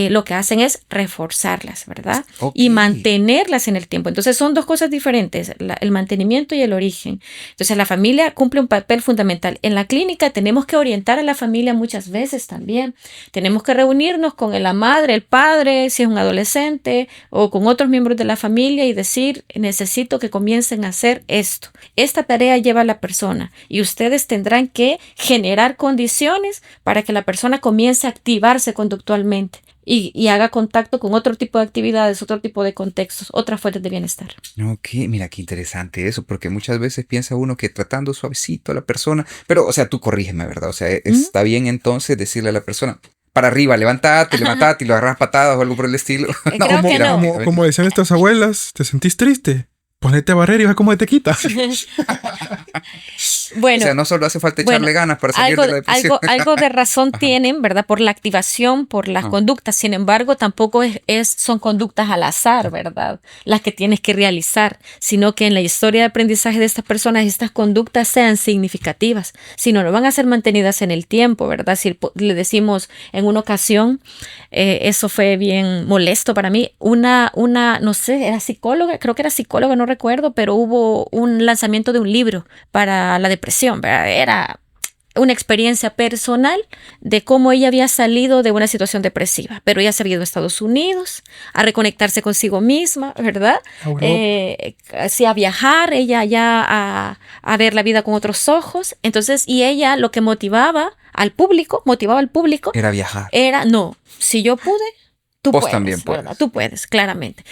lo que hacen es reforzarlas, ¿verdad? Okay. Y mantenerlas en el tiempo. Entonces son dos cosas diferentes, el mantenimiento y el origen. Entonces la familia cumple un papel fundamental. En la clínica tenemos que orientar a la familia muchas veces también. Tenemos que reunirnos con la madre, el padre, si es un adolescente, o con otros miembros de la familia y decir, necesito que comiencen a hacer esto. Esta tarea lleva a la persona y ustedes tendrán que generar condiciones para que la persona comience a activarse conductualmente. Y haga contacto con otro tipo de actividades, otro tipo de contextos, otras fuentes de bienestar. Ok, mira qué interesante eso, porque muchas veces piensa uno que tratando suavecito a la persona, pero, o sea, tú corrígeme, ¿verdad? O sea, está bien entonces decirle a la persona, para arriba, levántate y lo agarras patadas o algo por el estilo. No, creo que no. Como decían nuestras abuelas, ¿te sentís triste? Ponete a barrer y ve cómo te quita. Bueno, o sea, no solo hace falta echarle ganas para salir de la depresión. Algo de razón tienen, ¿verdad? Por la activación, por las conductas. Sin embargo, tampoco son conductas al azar, ¿verdad? Las que tienes que realizar, sino que en la historia de aprendizaje de estas personas, estas conductas sean significativas, sino no van a ser mantenidas en el tiempo, ¿verdad? Si le decimos en una ocasión, eso fue bien molesto para mí, no sé, era psicóloga, creo que era psicóloga, no recuerdo, pero hubo un lanzamiento de un libro para la depresión, ¿verdad? Era una experiencia personal de cómo ella había salido de una situación depresiva, pero ella se había ido a Estados Unidos a reconectarse consigo misma, ¿verdad? Sí, a viajar, ella ya a ver la vida con otros ojos. Entonces, y ella lo que motivaba al público Era viajar. No, si yo pude, tú Vos puedes, también puedes. ¿verdad? Tú puedes, claramente.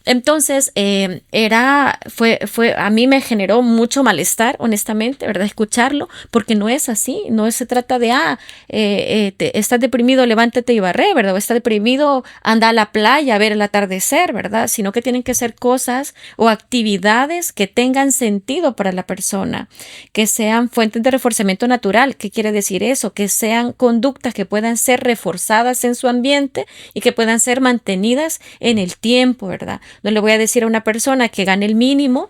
Entonces, a mí me generó mucho malestar, honestamente, ¿verdad? Escucharlo, porque no es así, no se trata de, estás deprimido, levántate y barré, ¿verdad? O estás deprimido, anda a la playa a ver el atardecer, ¿verdad? Sino que tienen que ser cosas o actividades que tengan sentido para la persona, que sean fuentes de reforzamiento natural. ¿Qué quiere decir eso? Que sean conductas que puedan ser reforzadas en su ambiente y que puedan ser mantenidas en el tiempo, ¿verdad? No le voy a decir a una persona que gane el mínimo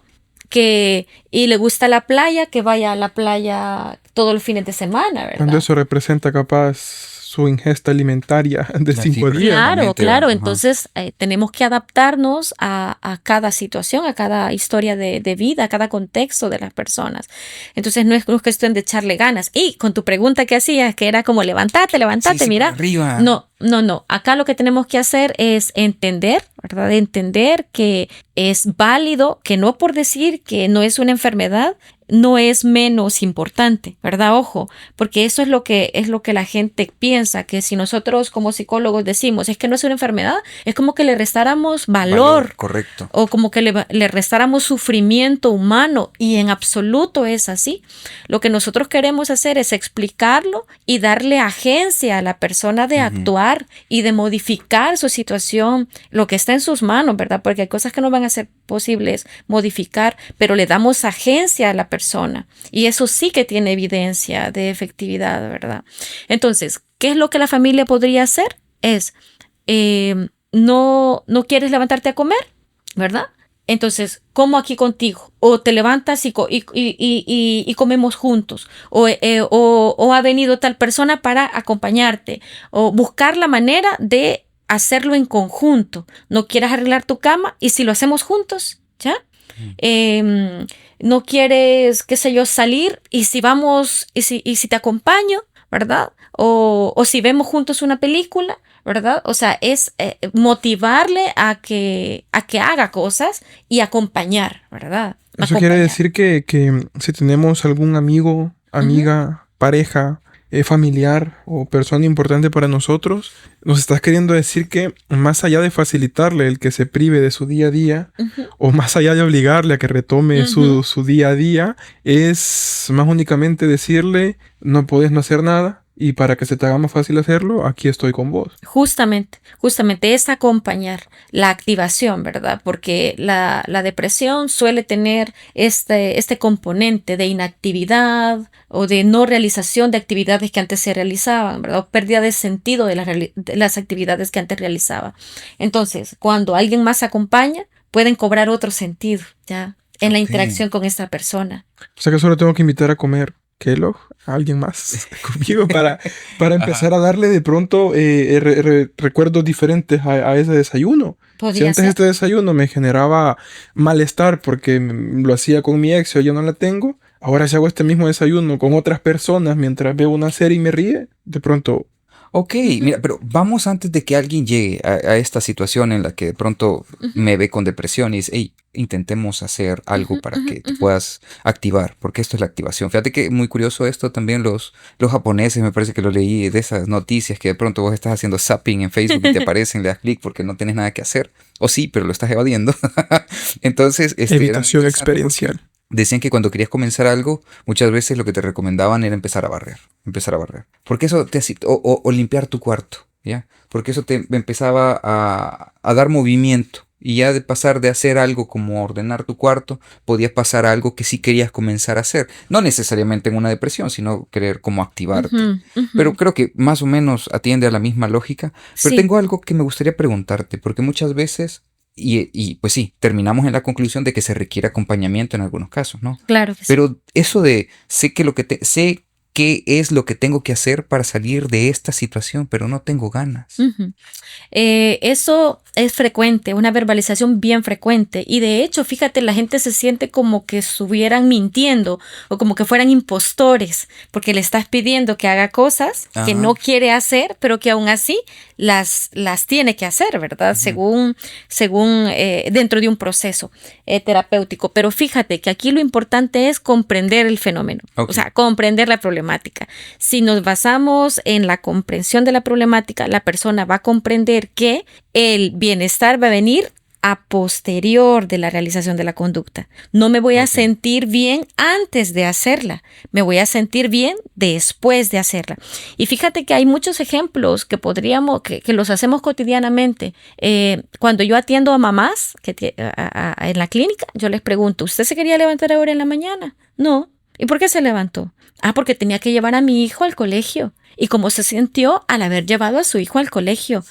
y le gusta la playa, que vaya a la playa todos los fines de semana, ¿verdad? Cuando eso representa capaz su ingesta alimentaria de 5 días. Claro. Entonces tenemos que adaptarnos a cada situación, a cada historia de vida, a cada contexto de las personas. Entonces no es cuestión de echarle ganas. Y con tu pregunta que hacías, que era como levántate, sí, mira. Arriba. No. Acá lo que tenemos que hacer es entender, ¿verdad? Entender que es válido, que no por decir que no es una enfermedad, no es menos importante, ¿verdad? Ojo, porque eso es lo que la gente piensa, que si nosotros como psicólogos decimos es que no es una enfermedad, es como que le restáramos valor. Correcto. O como que le restáramos sufrimiento humano, y en absoluto es así. Lo que nosotros queremos hacer es explicarlo y darle agencia a la persona de actuar y de modificar su situación, lo que está en sus manos, ¿verdad? Porque hay cosas que no van a ser posibles modificar, pero le damos agencia a la persona, y eso sí que tiene evidencia de efectividad, ¿verdad? Entonces, ¿qué es lo que la familia podría hacer? Es, no quieres levantarte a comer, ¿verdad? Entonces, como aquí contigo, o te levantas y comemos juntos, o ha venido tal persona para acompañarte, o buscar la manera de hacerlo en conjunto. No quieras arreglar tu cama, y si lo hacemos juntos, ¿ya? No quieres, qué sé yo, salir, y si vamos, y si te acompaño, ¿verdad? O si vemos juntos una película, ¿verdad? O sea, es motivarle a que haga cosas y acompañar, ¿verdad? Eso quiere decir que si tenemos algún amigo, amiga, pareja, familiar o persona importante para nosotros, nos estás queriendo decir que más allá de facilitarle el que se prive de su día a día, o más allá de obligarle a que retome su día a día, es más únicamente decirle, no puedes no hacer nada, y para que se te haga más fácil hacerlo, aquí estoy con vos. Justamente es acompañar la activación, ¿verdad? Porque la depresión suele tener este componente de inactividad o de no realización de actividades que antes se realizaban, ¿verdad? O pérdida de sentido de las actividades que antes realizaba. Entonces, cuando alguien más acompaña, pueden cobrar otro sentido, ¿ya? En la interacción con esta persona. O sea que solo tengo que invitar a comer. Kellogg, alguien más conmigo para empezar a darle de pronto recuerdos diferentes a ese desayuno. Si antes este desayuno me generaba malestar porque lo hacía con mi ex y yo no la tengo, ahora si hago este mismo desayuno con otras personas mientras veo una serie y me ríe, de pronto... Ok, mira, pero vamos antes de que alguien llegue a esta situación en la que de pronto me ve con depresión y dice, hey, intentemos hacer algo para que te puedas activar, porque esto es la activación. Fíjate que muy curioso esto también los japoneses, me parece que lo leí de esas noticias que de pronto vos estás haciendo zapping en Facebook y te aparecen, le das clic porque no tienes nada que hacer. O sí, pero lo estás evadiendo. Entonces, evitación experiencial. Decían que cuando querías comenzar algo, muchas veces lo que te recomendaban era empezar a barrer. Porque eso te hacía, o limpiar tu cuarto, ¿ya? Porque eso te empezaba a dar movimiento. Y ya de pasar de hacer algo como ordenar tu cuarto, podías pasar a algo que sí querías comenzar a hacer. No necesariamente en una depresión, sino querer como activarte. Pero creo que más o menos atiende a la misma lógica. Pero tengo algo que me gustaría preguntarte, porque muchas veces... Y pues sí, terminamos en la conclusión de que se requiere acompañamiento en algunos casos, ¿no? Claro que sí. Pero eso de sé qué es lo que tengo que hacer para salir de esta situación, pero no tengo ganas. Eso es frecuente, una verbalización bien frecuente. Y de hecho, fíjate, la gente se siente como que estuvieran mintiendo o como que fueran impostores, porque le estás pidiendo que haga cosas que no quiere hacer, pero que aún así las tiene que hacer, ¿verdad? Según dentro de un proceso terapéutico. Pero fíjate que aquí lo importante es comprender el fenómeno, o sea, comprender la problemática. Si nos basamos en la comprensión de la problemática, la persona va a comprender que el bienestar va a venir a posterior de la realización de la conducta. No me voy a sentir bien antes de hacerla, me voy a sentir bien después de hacerla. Y fíjate que hay muchos ejemplos que que los hacemos cotidianamente. Cuando yo atiendo a mamás en la clínica, yo les pregunto, ¿usted se quería levantar ahora en la mañana? No. ¿Y por qué se levantó? Porque tenía que llevar a mi hijo al colegio. ¿Y cómo se sintió al haber llevado a su hijo al colegio?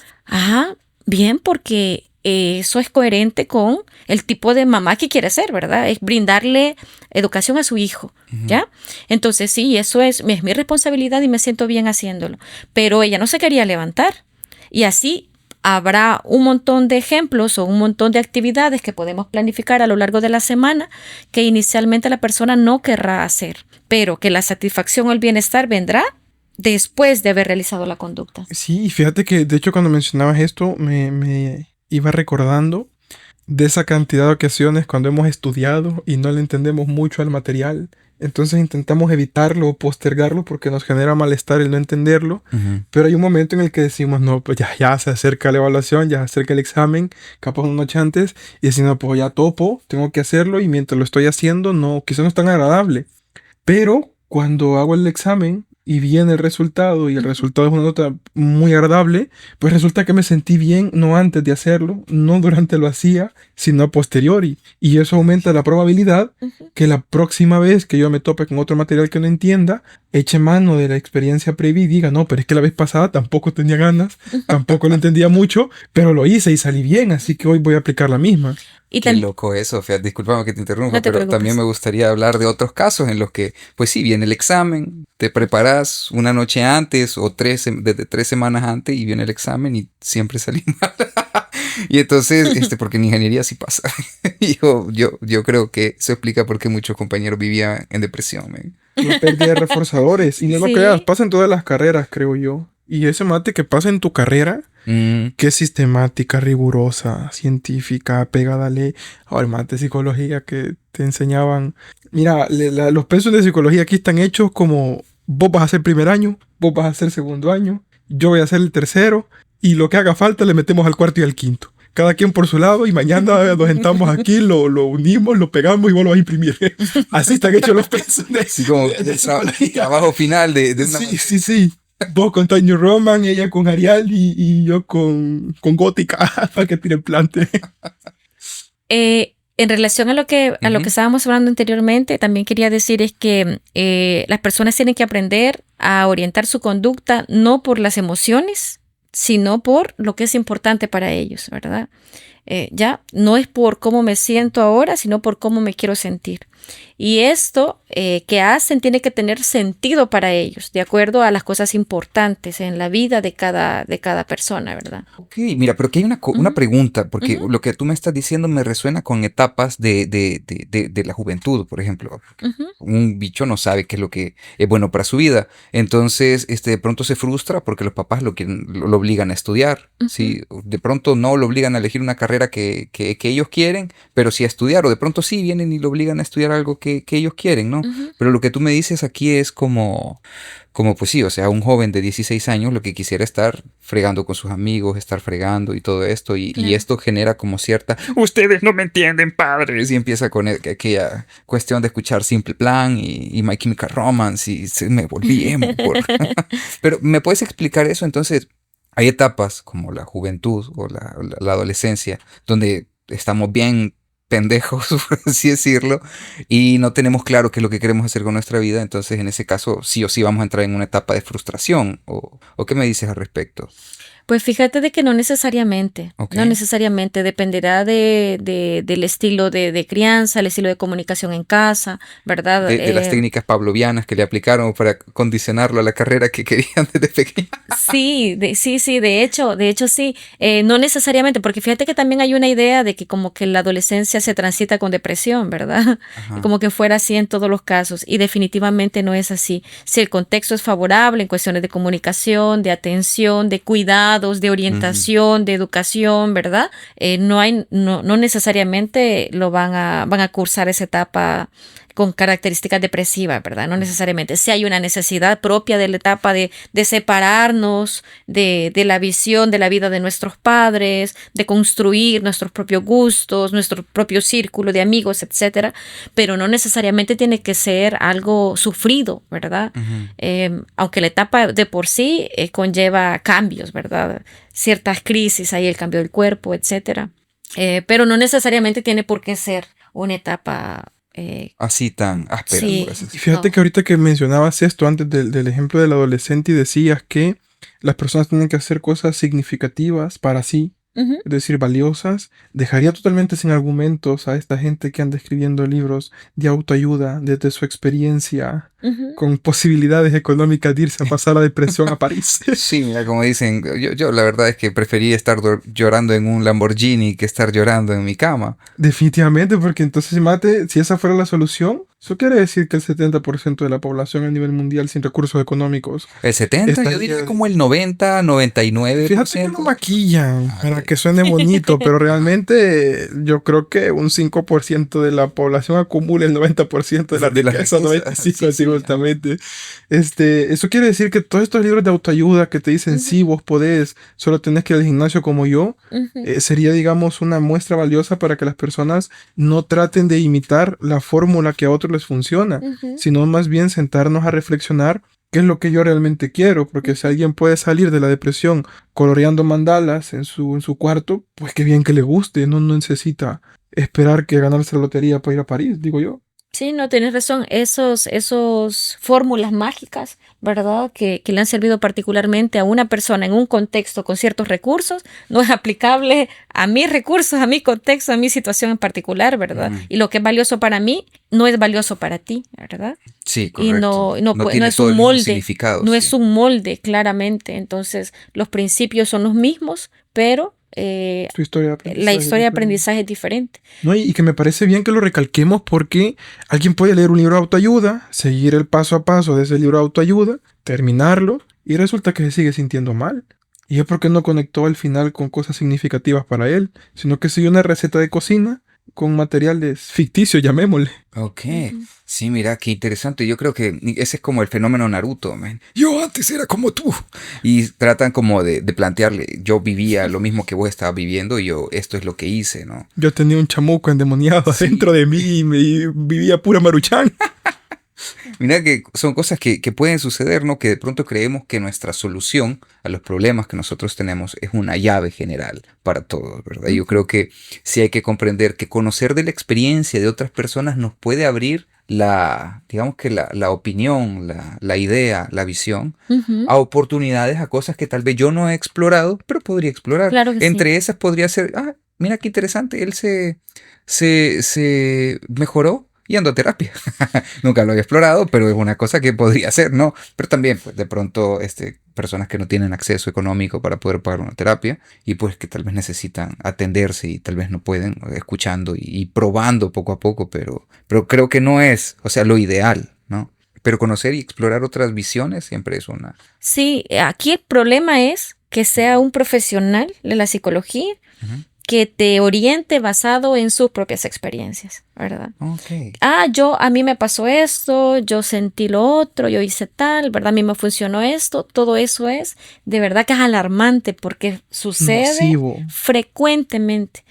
Bien, porque eso es coherente con el tipo de mamá que quiere ser, ¿verdad? Es brindarle educación a su hijo, ¿ya? Entonces sí, eso es mi responsabilidad y me siento bien haciéndolo. Pero ella no se quería levantar. Y así habrá un montón de ejemplos o un montón de actividades que podemos planificar a lo largo de la semana que inicialmente la persona no querrá hacer, pero que la satisfacción o el bienestar vendrá después de haber realizado la conducta. Sí, y fíjate que de hecho cuando mencionabas esto me iba recordando de esa cantidad de ocasiones cuando hemos estudiado y no le entendemos mucho al material. Entonces intentamos evitarlo o postergarlo porque nos genera malestar el no entenderlo. Pero hay un momento en el que decimos, no, pues ya se acerca la evaluación, ya se acerca el examen, capaz una noche antes, y decimos, pues ya topo, tengo que hacerlo y mientras lo estoy haciendo, no, quizás no es tan agradable. Pero cuando hago el examen y viene el resultado y el resultado es una nota muy agradable, pues resulta que me sentí bien no antes de hacerlo, no durante lo hacía, sino a posteriori. Y eso aumenta la probabilidad que la próxima vez que yo me tope con otro material que no entienda, eche mano de la experiencia previa y diga, no, pero es que la vez pasada tampoco tenía ganas, tampoco lo entendía mucho, pero lo hice y salí bien, así que hoy voy a aplicar la misma. Qué loco eso, fíjate, discúlpame que te interrumpa, pero también me gustaría hablar de otros casos en los que, pues sí, viene el examen, te preparas una noche antes o desde 3 semanas antes y viene el examen y siempre salí mal. Y entonces, porque en ingeniería sí pasa. yo creo que eso explica por qué muchos compañeros vivían en depresión. Una pérdida de reforzadores. Y no lo creas, pasa en todas las carreras, creo yo. Y ese mate que pasa en tu carrera, que es sistemática, rigurosa, científica, pegada a ley. Ahora, mate de psicología que te enseñaban. Mira, los pensos de psicología aquí están hechos como vos vas a hacer primer año, vos vas a hacer segundo año, yo voy a hacer el tercero, y lo que haga falta le metemos al cuarto y al quinto. Cada quien por su lado, y mañana nos sentamos aquí, lo unimos, lo pegamos y vos lo vas a imprimir. Así están hechos los pensos de sí, como el trabajo final de una... Sí. Vos con Tiny Roman, ella con Arial y yo con Gótica para que tiren plante. En relación a lo que estábamos hablando anteriormente, también quería decir es que las personas tienen que aprender a orientar su conducta no por las emociones, sino por lo que es importante para ellos, ¿verdad? ya no es por cómo me siento ahora, sino por cómo me quiero sentir. Y esto que hacen tiene que tener sentido para ellos, de acuerdo a las cosas importantes en la vida de cada persona, ¿verdad? Ok, mira, pero aquí hay una pregunta, porque lo que tú me estás diciendo me resuena con etapas de la juventud, por ejemplo. Un bicho no sabe qué es lo que es bueno para su vida, entonces de pronto se frustra porque los papás lo obligan a estudiar, ¿sí? De pronto no lo obligan a elegir una carrera que ellos quieren, pero sí a estudiar, o de pronto sí vienen y lo obligan a estudiar algo que ellos quieren, ¿no? Pero lo que tú me dices aquí es como pues sí, o sea, un joven de 16 años lo que quisiera estar fregando con sus amigos, estar fregando y todo esto, y esto genera como cierta, ustedes no me entienden, padres, y empieza con aquella cuestión de escuchar Simple Plan y My Chemical Romance, y me volví emo. Pero, ¿me puedes explicar eso? Entonces, hay etapas como la juventud o la adolescencia, donde estamos bien pendejos, por así decirlo, y no tenemos claro qué es lo que queremos hacer con nuestra vida, entonces en ese caso sí o sí vamos a entrar en una etapa de frustración, ¿o qué me dices al respecto? Pues fíjate de que no necesariamente, Okay. no necesariamente, dependerá del estilo de crianza, el estilo de comunicación en casa, ¿verdad? De las técnicas pavlovianas que le aplicaron para condicionarlo a la carrera que querían desde pequeño. Sí, de hecho sí, no necesariamente, porque fíjate que también hay una idea de que como que la adolescencia se transita con depresión, ¿verdad? Ajá. Como que fuera así en todos los casos, y definitivamente no es así. Si el contexto es favorable en cuestiones de comunicación, de atención, de cuidados, de orientación, de educación, ¿verdad? No necesariamente van a cursar esa etapa con características depresivas, ¿verdad? No necesariamente. Si hay una necesidad propia de la etapa de separarnos de la visión de la vida de nuestros padres, de construir nuestros propios gustos, nuestro propio círculo de amigos, etcétera, pero no necesariamente tiene que ser algo sufrido, ¿verdad? Aunque la etapa de por sí conlleva cambios, ¿verdad? Ciertas crisis, ahí el cambio del cuerpo, etcétera. Pero no necesariamente tiene por qué ser una etapa así tan áspera. Sí. Por así decirlo. Y fíjate que ahorita que mencionabas esto antes del ejemplo del adolescente y decías que las personas tienen que hacer cosas significativas para sí, es decir, valiosas, dejaría totalmente sin argumentos a esta gente que anda escribiendo libros de autoayuda desde su experiencia, con posibilidades económicas de irse a pasar la depresión a París. Sí, mira, como dicen, yo la verdad es que preferí estar llorando en un Lamborghini que estar llorando en mi cama. Definitivamente, porque entonces, mate, si esa fuera la solución, eso quiere decir que el 70% de la población a nivel mundial sin recursos económicos. El 70, yo diría como el 90, 99%. Fíjate que lo maquillan para que suene bonito, pero realmente yo creo que un 5% de la población acumula el 90% de la riqueza, 95%, sí, justamente. Eso quiere decir que todos estos libros de autoayuda que te dicen, sí, vos podés, solo tenés que ir al gimnasio como yo, sería, digamos, una muestra valiosa para que las personas no traten de imitar la fórmula que a otros les funciona, sino más bien sentarnos a reflexionar qué es lo que yo realmente quiero, porque si alguien puede salir de la depresión coloreando mandalas en su cuarto, pues qué bien que le guste, no necesita esperar que ganarse la lotería para ir a París, digo yo. Sí, no, tienes razón. Esos fórmulas mágicas, ¿verdad? Que le han servido particularmente a una persona en un contexto con ciertos recursos, no es aplicable a mis recursos, a mi contexto, a mi situación en particular, ¿verdad? Y lo que es valioso para mí no es valioso para ti, ¿verdad? Sí, correcto. Y no tiene es todo un el mismo molde, significado, no sí. es un molde, claramente. Entonces, los principios son los mismos, pero Su historia de aprendizaje la historia de es diferente. aprendizaje es diferente. No, y que me parece bien que lo recalquemos porque alguien puede leer un libro de autoayuda, seguir el paso a paso de ese libro de autoayuda, terminarlo y resulta que se sigue sintiendo mal. Y es porque no conectó al final con cosas significativas para él, sino que siguió una receta de cocina con materiales ficticios, llamémosle. Ok, sí, mira, qué interesante. Yo creo que ese es como el fenómeno Naruto, man. Yo antes era como tú. Y tratan como de plantearle, yo vivía lo mismo que vos estabas viviendo y esto es lo que hice, ¿no? Yo tenía un chamuco endemoniado adentro de mí y vivía pura maruchan. Mira que son cosas que pueden suceder, ¿no? Que de pronto creemos que nuestra solución a los problemas que nosotros tenemos es una llave general para todos, ¿verdad? Yo creo que sí hay que comprender que conocer de la experiencia de otras personas nos puede abrir digamos que la opinión, la idea, la visión, a oportunidades, a cosas que tal vez yo no he explorado, pero podría explorar. Claro que Entre sí. esas podría ser, mira qué interesante, él se mejoró yendo a terapia. Nunca lo había explorado, pero es una cosa que podría hacer, ¿no? Pero también, pues, de pronto, personas que no tienen acceso económico para poder pagar una terapia y pues que tal vez necesitan atenderse y tal vez no pueden, escuchando y probando poco a poco, pero creo que no es, o sea, lo ideal, ¿no? Pero conocer y explorar otras visiones siempre es una... Sí, aquí el problema es que sea un profesional de la psicología que te oriente basado en sus propias experiencias, ¿verdad? Okay. A mí me pasó esto, yo sentí lo otro, yo hice tal, ¿verdad? A mí me funcionó esto, todo eso es de verdad que es alarmante porque sucede Nocivo. frecuentemente.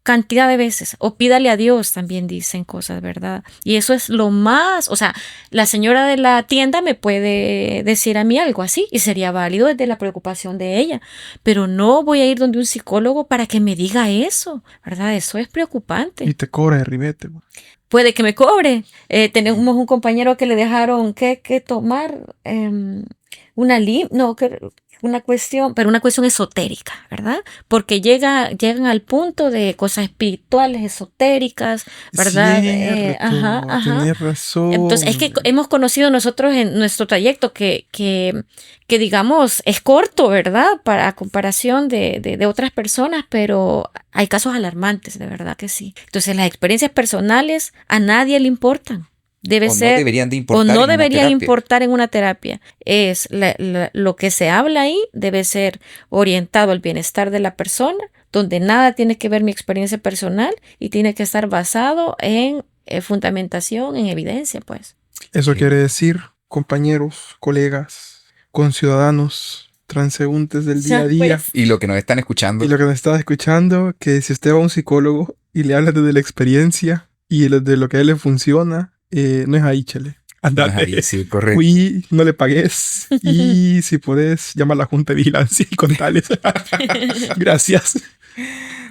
Cantidad de veces, o pídale a Dios, también dicen cosas, ¿verdad? Y eso es lo más, o sea, la señora de la tienda me puede decir a mí algo así y sería válido desde la preocupación de ella, pero no voy a ir donde un psicólogo para que me diga eso, ¿verdad? Eso es preocupante. Y te cobra de ribete. Puede que me cobre. Tenemos un compañero que le dejaron que tomar una cuestión, pero una cuestión esotérica, ¿verdad? Porque llegan al punto de cosas espirituales, esotéricas, ¿verdad? Tienes razón. Entonces, es que hemos conocido nosotros en nuestro trayecto que digamos, es corto, ¿verdad? Para comparación de otras personas, pero hay casos alarmantes, de verdad que sí. Entonces, las experiencias personales a nadie le importan. Debe ser, no deberían de importar o no en una deberían terapia. importar en una terapia. Es lo que se habla ahí debe ser orientado al bienestar de la persona, donde nada tiene que ver mi experiencia personal y tiene que estar basado en fundamentación, en evidencia, pues. Eso Sí. quiere decir, compañeros, colegas, conciudadanos, transeúntes del día a día. Pues, Y lo que nos están escuchando. Y lo que nos estaba escuchando, que si usted va a un psicólogo y le habla desde la experiencia y de lo que a él le funciona, no es ahí, chele. Andate. Ahí, sí, correcto. Fui, no le pagues. Y si puedes, llama a la Junta de Vigilancia y contales. Gracias.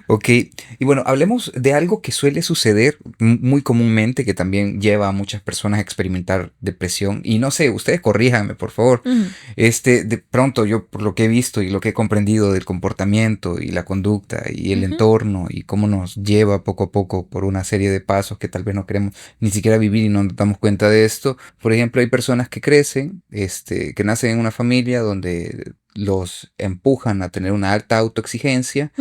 Ok, y bueno, hablemos de algo que suele suceder muy comúnmente, que también lleva a muchas personas a experimentar depresión. Y no sé, ustedes corríjanme, por favor. De pronto yo, por lo que he visto y lo que he comprendido del comportamiento y la conducta y el entorno y cómo nos lleva poco a poco por una serie de pasos que tal vez no queremos ni siquiera vivir y no nos damos cuenta de esto. Por ejemplo, hay personas que crecen, que nacen en una familia donde los empujan a tener una alta autoexigencia,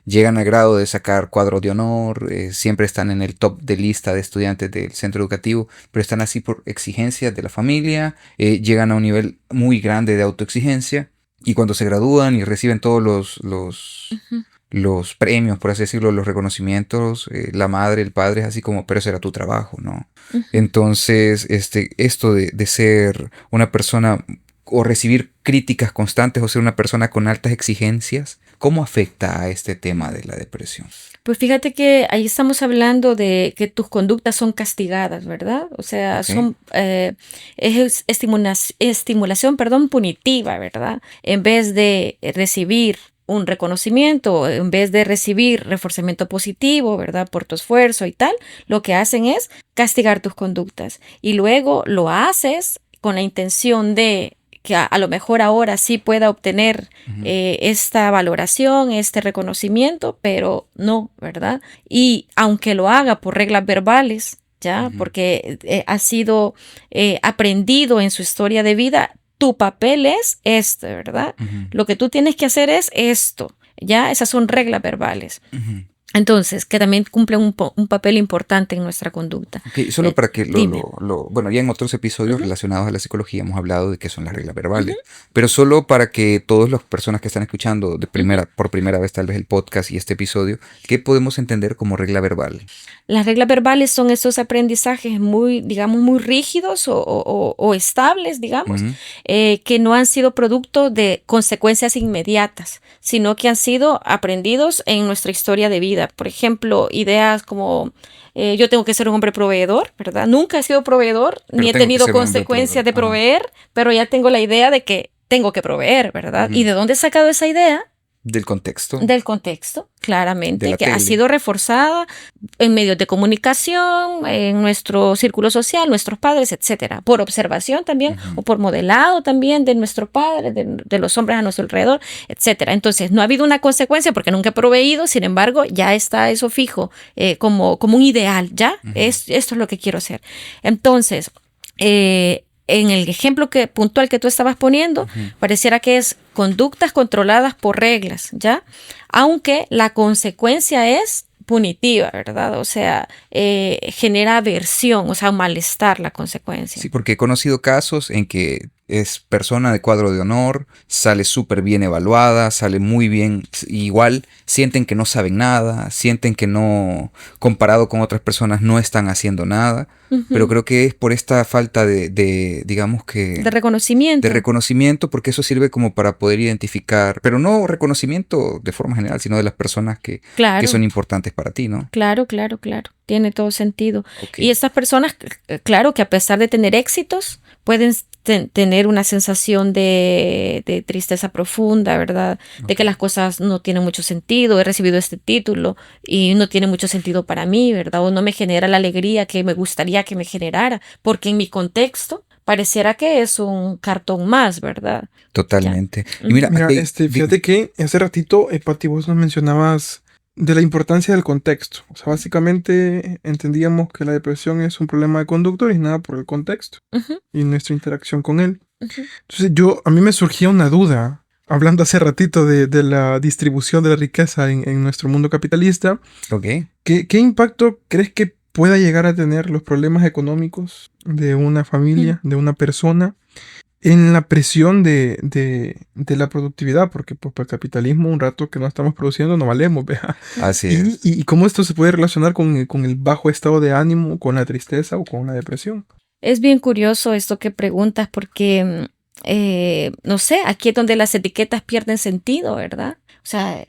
llegan al grado de sacar cuadros de honor, siempre están en el top de lista de estudiantes del centro educativo, pero están así por exigencias de la familia, llegan a un nivel muy grande de autoexigencia y cuando se gradúan y reciben todos los premios, por así decirlo, los reconocimientos, la madre, el padre es así como, pero ese era tu trabajo, ¿no? Entonces, esto de ser una persona o recibir críticas constantes o ser una persona con altas exigencias, ¿cómo afecta a este tema de la depresión? Pues fíjate que ahí estamos hablando de que tus conductas son castigadas, ¿verdad? O sea, son es estimulación, punitiva, ¿verdad? En vez de recibir un reconocimiento, en vez de recibir reforzamiento positivo, ¿verdad? Por tu esfuerzo y tal, lo que hacen es castigar tus conductas. Y luego lo haces con la intención de que a lo mejor ahora sí pueda obtener esta valoración, este reconocimiento, pero no, ¿verdad? Y aunque lo haga por reglas verbales, ¿ya? Porque ha sido aprendido en su historia de vida, tu papel es este, ¿verdad? Lo que tú tienes que hacer es esto, ¿ya? Esas son reglas verbales. Entonces, que también cumple un papel importante en nuestra conducta. Okay, solo para que bueno, ya en otros episodios relacionados a la psicología hemos hablado de qué son las reglas verbales, pero solo para que todas las personas que están escuchando por primera vez tal vez el podcast y este episodio, ¿qué podemos entender como regla verbal? Las reglas verbales son esos aprendizajes muy, digamos, muy rígidos o estables, digamos, que no han sido producto de consecuencias inmediatas, sino que han sido aprendidos en nuestra historia de vida. Por ejemplo, ideas como yo tengo que ser un hombre proveedor, ¿verdad? Nunca he sido proveedor, ni he tenido consecuencias de proveer, pero ya tengo la idea de que tengo que proveer, ¿verdad? ¿Y de dónde he sacado esa idea? Del contexto. Del contexto, claramente, que tele. ha sido reforzada en medios de comunicación, en nuestro círculo social, nuestros padres, etcétera, por observación también, o por modelado también de nuestros padres, de los hombres a nuestro alrededor, etcétera. Entonces, no ha habido una consecuencia porque nunca he proveído, sin embargo, ya está eso fijo, como un ideal, ¿ya? Esto es lo que quiero hacer. Entonces, en el ejemplo puntual que tú estabas poniendo, pareciera que es conductas controladas por reglas, ¿ya? Aunque la consecuencia es punitiva, ¿verdad? O sea, genera aversión, o sea, un malestar la consecuencia. Sí, porque he conocido casos en que es persona de cuadro de honor, sale súper bien evaluada, sale muy bien, igual sienten que no saben nada, sienten que no, comparado con otras personas, no están haciendo nada, pero creo que es por esta falta digamos que... De reconocimiento. De reconocimiento, porque eso sirve como para poder identificar, pero no reconocimiento de forma general, sino de las personas que son importantes para ti, ¿no? Claro. Tiene todo sentido. Okay. Y estas personas, claro que a pesar de tener éxitos, pueden tener una sensación de tristeza profunda, ¿verdad? Okay. De que las cosas no tienen mucho sentido. He recibido este título y no tiene mucho sentido para mí, ¿verdad? O no me genera la alegría que me gustaría que me generara, porque en mi contexto pareciera que es un cartón más, ¿verdad? Totalmente. Ya. Y mira, fíjate que hace ratito, Pati, vos nos mencionabas de la importancia del contexto. O sea, básicamente entendíamos que la depresión es un problema de conducta originada por el contexto y nuestra interacción con él. Entonces a mí me surgía una duda, hablando hace ratito de la distribución de la riqueza en nuestro mundo capitalista. Okay. ¿Qué impacto crees que pueda llegar a tener los problemas económicos de una familia, de una persona, en la presión de la productividad? Porque pues, para el capitalismo, un rato que no estamos produciendo, no valemos, ¿vea? Así es. ¿Y cómo esto se puede relacionar con el bajo estado de ánimo, con la tristeza o con la depresión? Es bien curioso esto que preguntas porque, no sé, aquí es donde las etiquetas pierden sentido, ¿verdad? O sea,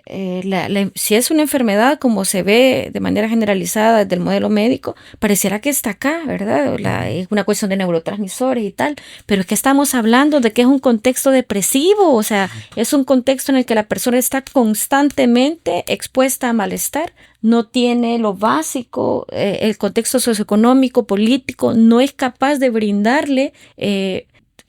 si es una enfermedad como se ve de manera generalizada desde el modelo médico, pareciera que está acá, ¿verdad? Es una cuestión de neurotransmisores y tal, pero es que estamos hablando de que es un contexto depresivo, o sea, es un contexto en el que la persona está constantemente expuesta a malestar, no tiene lo básico, el contexto socioeconómico, político, no es capaz de brindarle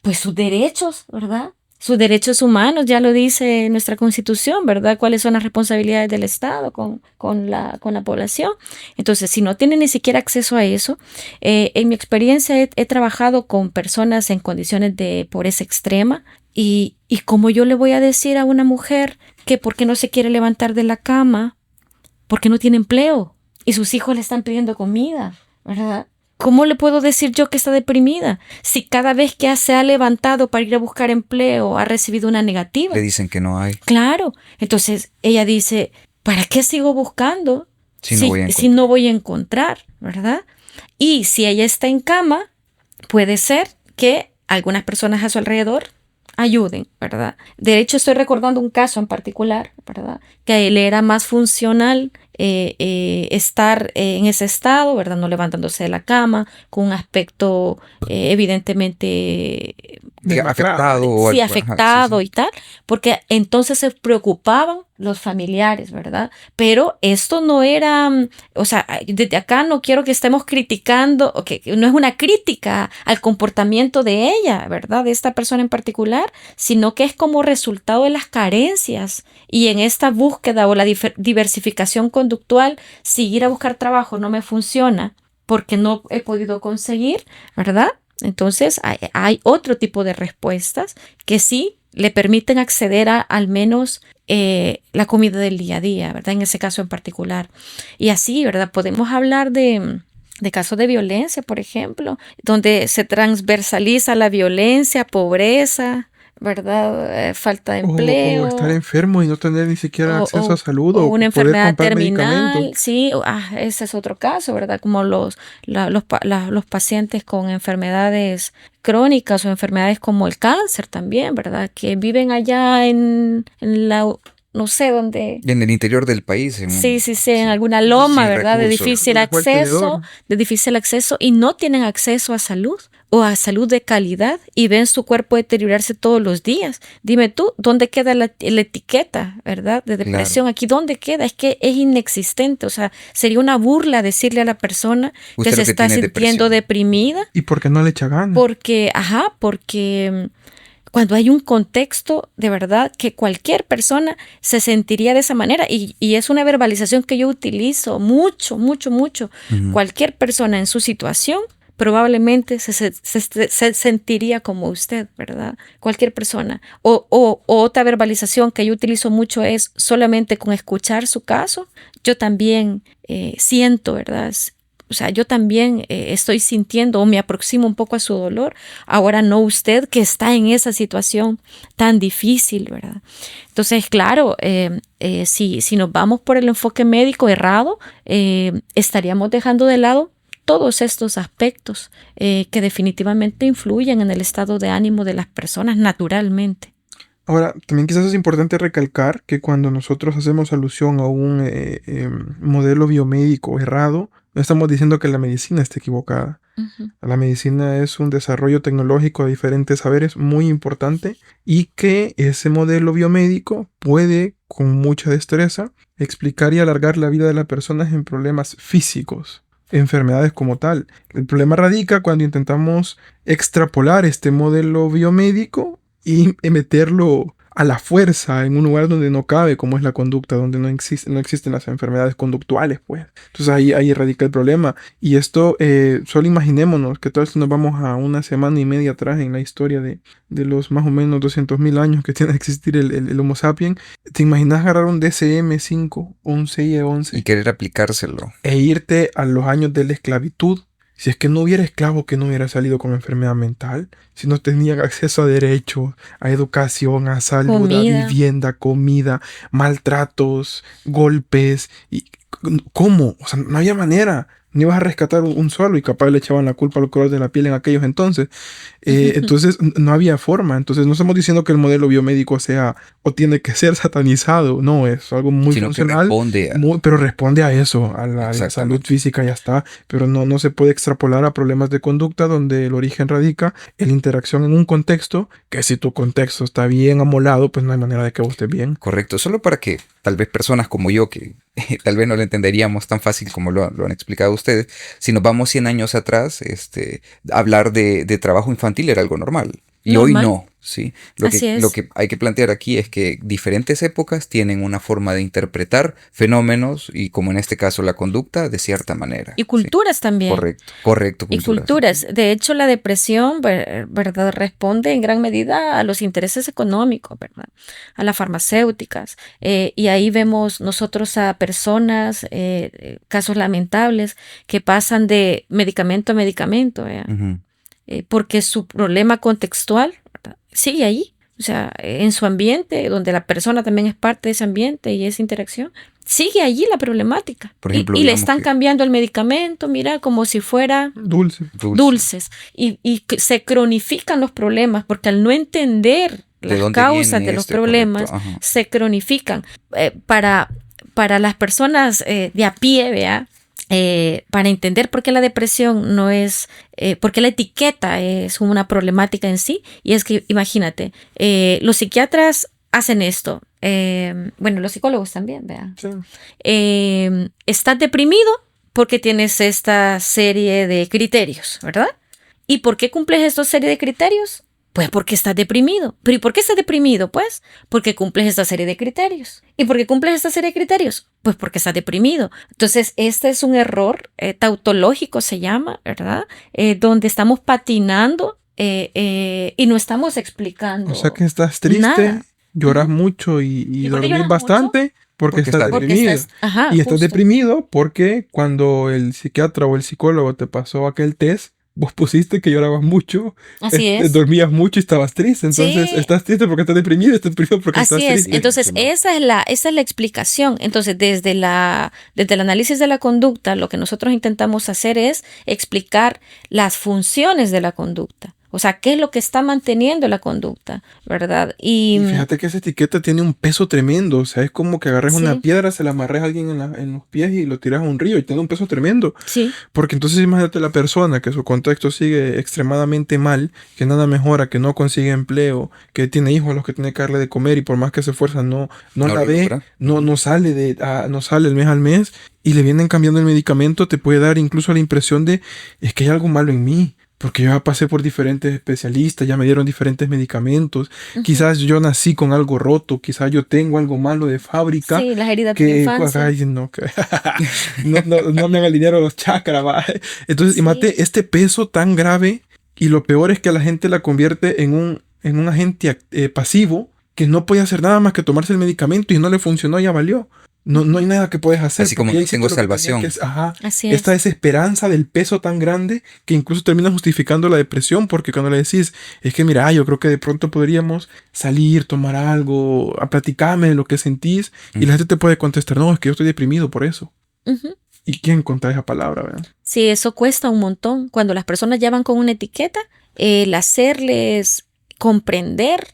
pues sus derechos, ¿verdad? Sus derechos humanos, ya lo dice nuestra Constitución, ¿verdad? ¿Cuáles son las responsabilidades del Estado con la población? Entonces, si no tiene ni siquiera acceso a eso, en mi experiencia he trabajado con personas en condiciones de pobreza extrema y ¿cómo yo le voy a decir a una mujer que por qué no se quiere levantar de la cama, porque no tiene empleo y sus hijos le están pidiendo comida, ¿verdad? ¿Cómo le puedo decir yo que está deprimida si cada vez que se ha levantado para ir a buscar empleo ha recibido una negativa? Le dicen que no hay. Claro. Entonces ella dice, ¿para qué sigo buscando si no voy a encontrar, ¿verdad? Y si ella está en cama, puede ser que algunas personas a su alrededor ayuden, ¿verdad? De hecho, estoy recordando un caso en particular, ¿verdad? Que a él era más funcional estar en ese estado, ¿verdad? No levantándose de la cama, con un aspecto evidentemente afectado. Sí, afectado y tal, porque entonces se preocupaban los familiares, ¿verdad? Pero esto no era, o sea, desde acá no quiero que estemos criticando, que no es una crítica al comportamiento de ella, ¿verdad? De esta persona en particular, sino que es como resultado de las carencias y en esta búsqueda o la diversificación conductual, si ir a buscar trabajo no me funciona porque no he podido conseguir, ¿verdad? Entonces hay otro tipo de respuestas que sí le permiten acceder a al menos la comida del día a día, ¿verdad? En ese caso en particular. Y así, ¿verdad? Podemos hablar de casos de violencia, por ejemplo, donde se transversaliza la violencia, pobreza, ¿verdad? Falta de empleo. O estar enfermo y no tener ni siquiera acceso a salud. O una enfermedad terminal. Sí, ese es otro caso, ¿verdad? Como los pacientes con enfermedades crónicas o enfermedades como el cáncer también, ¿verdad? Que viven allá en la... no sé dónde. En el interior del país. Sí, en alguna loma, ¿verdad? De difícil acceso y no tienen acceso a salud. o a salud de calidad y ven su cuerpo deteriorarse todos los días. Dime tú, ¿dónde queda la etiqueta, verdad, de depresión? Claro. Aquí, ¿dónde queda? Es que es inexistente. O sea, sería una burla decirle a la persona que se está sintiendo deprimida. ¿Y por qué no le echa ganas? Porque cuando hay un contexto de verdad que cualquier persona se sentiría de esa manera, y es una verbalización que yo utilizo mucho. Uh-huh. Cualquier persona en su situación probablemente se sentiría como usted, ¿verdad? Cualquier persona. O otra verbalización que yo utilizo mucho es solamente con escuchar su caso, yo también siento, ¿verdad? O sea, yo también estoy sintiendo o me aproximo un poco a su dolor. Ahora no usted que está en esa situación tan difícil, ¿verdad? Entonces, claro, si nos vamos por el enfoque médico errado, estaríamos dejando de lado todos estos aspectos que definitivamente influyen en el estado de ánimo de las personas naturalmente. Ahora, también quizás es importante recalcar que cuando nosotros hacemos alusión a un modelo biomédico errado, no estamos diciendo que la medicina esté equivocada. Uh-huh. La medicina es un desarrollo tecnológico de diferentes saberes muy importante y que ese modelo biomédico puede, con mucha destreza, explicar y alargar la vida de las personas en problemas físicos, enfermedades como tal. El problema radica cuando intentamos extrapolar este modelo biomédico y meterlo a la fuerza en un lugar donde no cabe, como es la conducta, donde no existen las enfermedades conductuales, pues. Entonces ahí radica el problema. Y esto, solo imaginémonos que todo esto nos vamos a una semana y media atrás en la historia de los más o menos 200.000 años que tiene que existir el Homo sapiens. ¿Te imaginas agarrar un DSM-5 o un CIE-11? Y querer aplicárselo. E irte a los años de la esclavitud. Si es que no hubiera esclavo que no hubiera salido con enfermedad mental, si no tenían acceso a derechos, a educación, a salud, a vivienda, comida, maltratos, golpes, y ¿cómo? O sea, no había manera. Ni ibas a rescatar un solo y capaz le echaban la culpa al color de la piel en aquellos entonces. Entonces no había forma. Entonces no estamos diciendo que el modelo biomédico sea o tiene que ser satanizado. No, es algo muy funcional. Pero responde a eso, a la salud física, ya está. Pero no se puede extrapolar a problemas de conducta donde el origen radica en la interacción en un contexto que si tu contexto está bien amolado, pues no hay manera de que vos estés bien. Correcto. Solo para que tal vez personas como yo, que tal vez no lo entenderíamos tan fácil como lo han explicado ustedes, si nos vamos 100 años atrás, hablar de trabajo infantil era algo normal. Y hoy no, ¿sí? Lo que hay que plantear aquí es que diferentes épocas tienen una forma de interpretar fenómenos y, como en este caso, la conducta de cierta manera. Y culturas, ¿sí? También. Correcto. Y culturas. De hecho, la depresión, ¿verdad?, responde en gran medida a los intereses económicos, ¿verdad?, a las farmacéuticas. Y ahí vemos nosotros a personas, casos lamentables, que pasan de medicamento a medicamento, ¿verdad? Uh-huh. Porque su problema contextual, ¿verdad?, sigue ahí, o sea, en su ambiente, donde la persona también es parte de ese ambiente y esa interacción, sigue allí la problemática. Por ejemplo, y le están cambiando el medicamento, mira, como si fuera dulces. Y se cronifican los problemas, porque al no entender las causas de los problemas, se cronifican. Para las personas de a pie, ¿vea?, para entender por qué la depresión no es, por qué la etiqueta es una problemática en sí, y es que imagínate, los psiquiatras hacen esto, bueno, los psicólogos también, vean. Sí. Estás deprimido porque tienes esta serie de criterios, ¿verdad? ¿Y por qué cumples esta serie de criterios? Pues porque estás deprimido. ¿Pero y por qué estás deprimido? Pues porque cumples esta serie de criterios. ¿Y por qué cumples esta serie de criterios? Pues porque estás deprimido. Entonces, este es un error tautológico, se llama, ¿verdad? Donde estamos patinando y no estamos explicando. O sea que estás triste, nada. Lloras mucho y dormís bastante porque estás deprimido. Y estás deprimido porque cuando el psiquiatra o el psicólogo te pasó aquel test, vos pusiste que llorabas mucho, dormías mucho y estabas triste. Entonces, estás triste porque estás deprimido, estás deprimido porque estás triste. Así es. Entonces, esa es la explicación. Entonces, desde el análisis de la conducta, lo que nosotros intentamos hacer es explicar las funciones de la conducta. O sea, ¿qué es lo que está manteniendo la conducta, verdad? Y fíjate que esa etiqueta tiene un peso tremendo. O sea, es como que agarres una piedra, se la amarres a alguien en los pies y lo tiras a un río y tiene un peso tremendo. Sí. Porque entonces imagínate la persona que su contexto sigue extremadamente mal, que nada mejora, que no consigue empleo, que tiene hijos a los que tiene que darle de comer y por más que se esfuerza no la ve, no sale no sale el mes al mes y le vienen cambiando el medicamento, te puede dar incluso la impresión de es que hay algo malo en mí. Porque yo ya pasé por diferentes especialistas, ya me dieron diferentes medicamentos. Quizás yo nací con algo roto, quizás yo tengo algo malo de fábrica. Sí, las heridas de infancia. Ay, no me alinearon los chakras. ¿Va? Entonces, imagínate este peso tan grave y lo peor es que la gente la convierte en un agente pasivo que no puede hacer nada más que tomarse el medicamento y no le funcionó, ya valió. No hay nada que puedes hacer. Así como no tengo salvación. Así es. Esta desesperanza del peso tan grande que incluso termina justificando la depresión, porque cuando le decís, es que mira, yo creo que de pronto podríamos salir, tomar algo, a platicarme de lo que sentís, y la gente te puede contestar, no, es que yo estoy deprimido por eso. ¿Y quién contra esa palabra, verdad? Sí, eso cuesta un montón. Cuando las personas ya van con una etiqueta, el hacerles comprender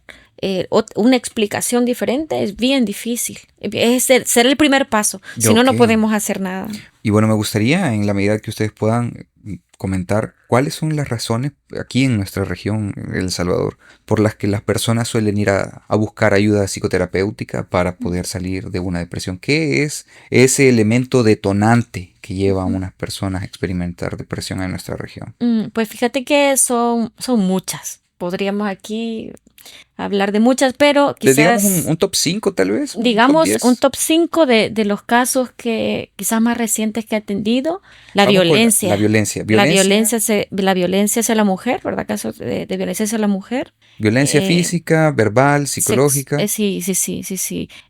una explicación diferente es bien difícil. Es ser el primer paso. Si no, no podemos hacer nada. Y bueno, me gustaría, en la medida que ustedes puedan comentar, cuáles son las razones aquí en nuestra región, El Salvador, por las que las personas suelen ir a buscar ayuda psicoterapéutica para poder salir de una depresión. ¿Qué es ese elemento detonante que lleva a unas personas a experimentar depresión en nuestra región? Pues fíjate que son muchas. Podríamos aquí hablar de muchas, pero quizás... Digamos un top 5 tal vez. Digamos un top 5 de los casos que quizás más recientes que he atendido. La violencia. La violencia hacia la mujer, ¿verdad? Casos de violencia hacia la mujer. Violencia física, verbal, psicológica. Sí.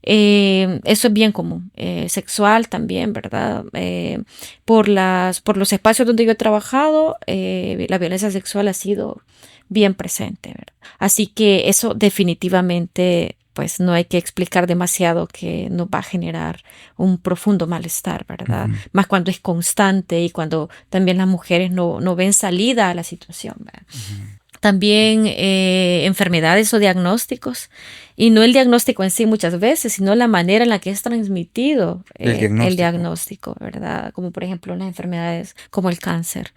Eso es bien común. Sexual también, ¿verdad? Por los espacios donde yo he trabajado, la violencia sexual ha sido bien presente, ¿verdad? Así que eso definitivamente, pues no hay que explicar demasiado, que nos va a generar un profundo malestar, ¿verdad? Más cuando es constante y cuando también las mujeres no ven salida a la situación, ¿verdad? También enfermedades o diagnósticos, y no el diagnóstico en sí muchas veces, sino la manera en la que es transmitido el diagnóstico, ¿verdad? Como por ejemplo las enfermedades como el cáncer.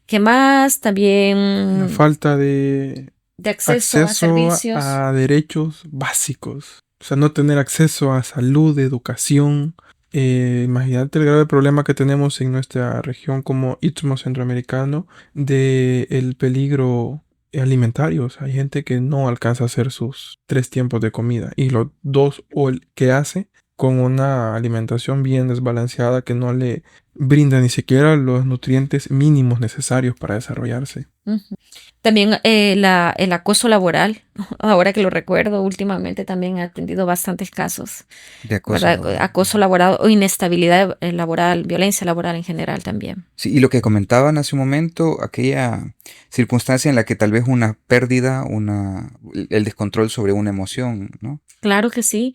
¿Qué más? También la falta de acceso a servicios, a derechos básicos. O sea, no tener acceso a salud, educación. Imagínate el grave problema que tenemos en nuestra región como Istmo Centroamericano de el peligro alimentario. O sea, hay gente que no alcanza a hacer sus 3 tiempos de comida y los 2 o el que hace con una alimentación bien desbalanceada que no le brinda ni siquiera los nutrientes mínimos necesarios para desarrollarse. También el acoso laboral. Ahora que lo recuerdo, últimamente también he atendido bastantes casos de acoso laboral o inestabilidad laboral, violencia laboral en general también. Sí, y lo que comentaban hace un momento, aquella circunstancia en la que tal vez una pérdida, el descontrol sobre una emoción, ¿no? Claro que sí,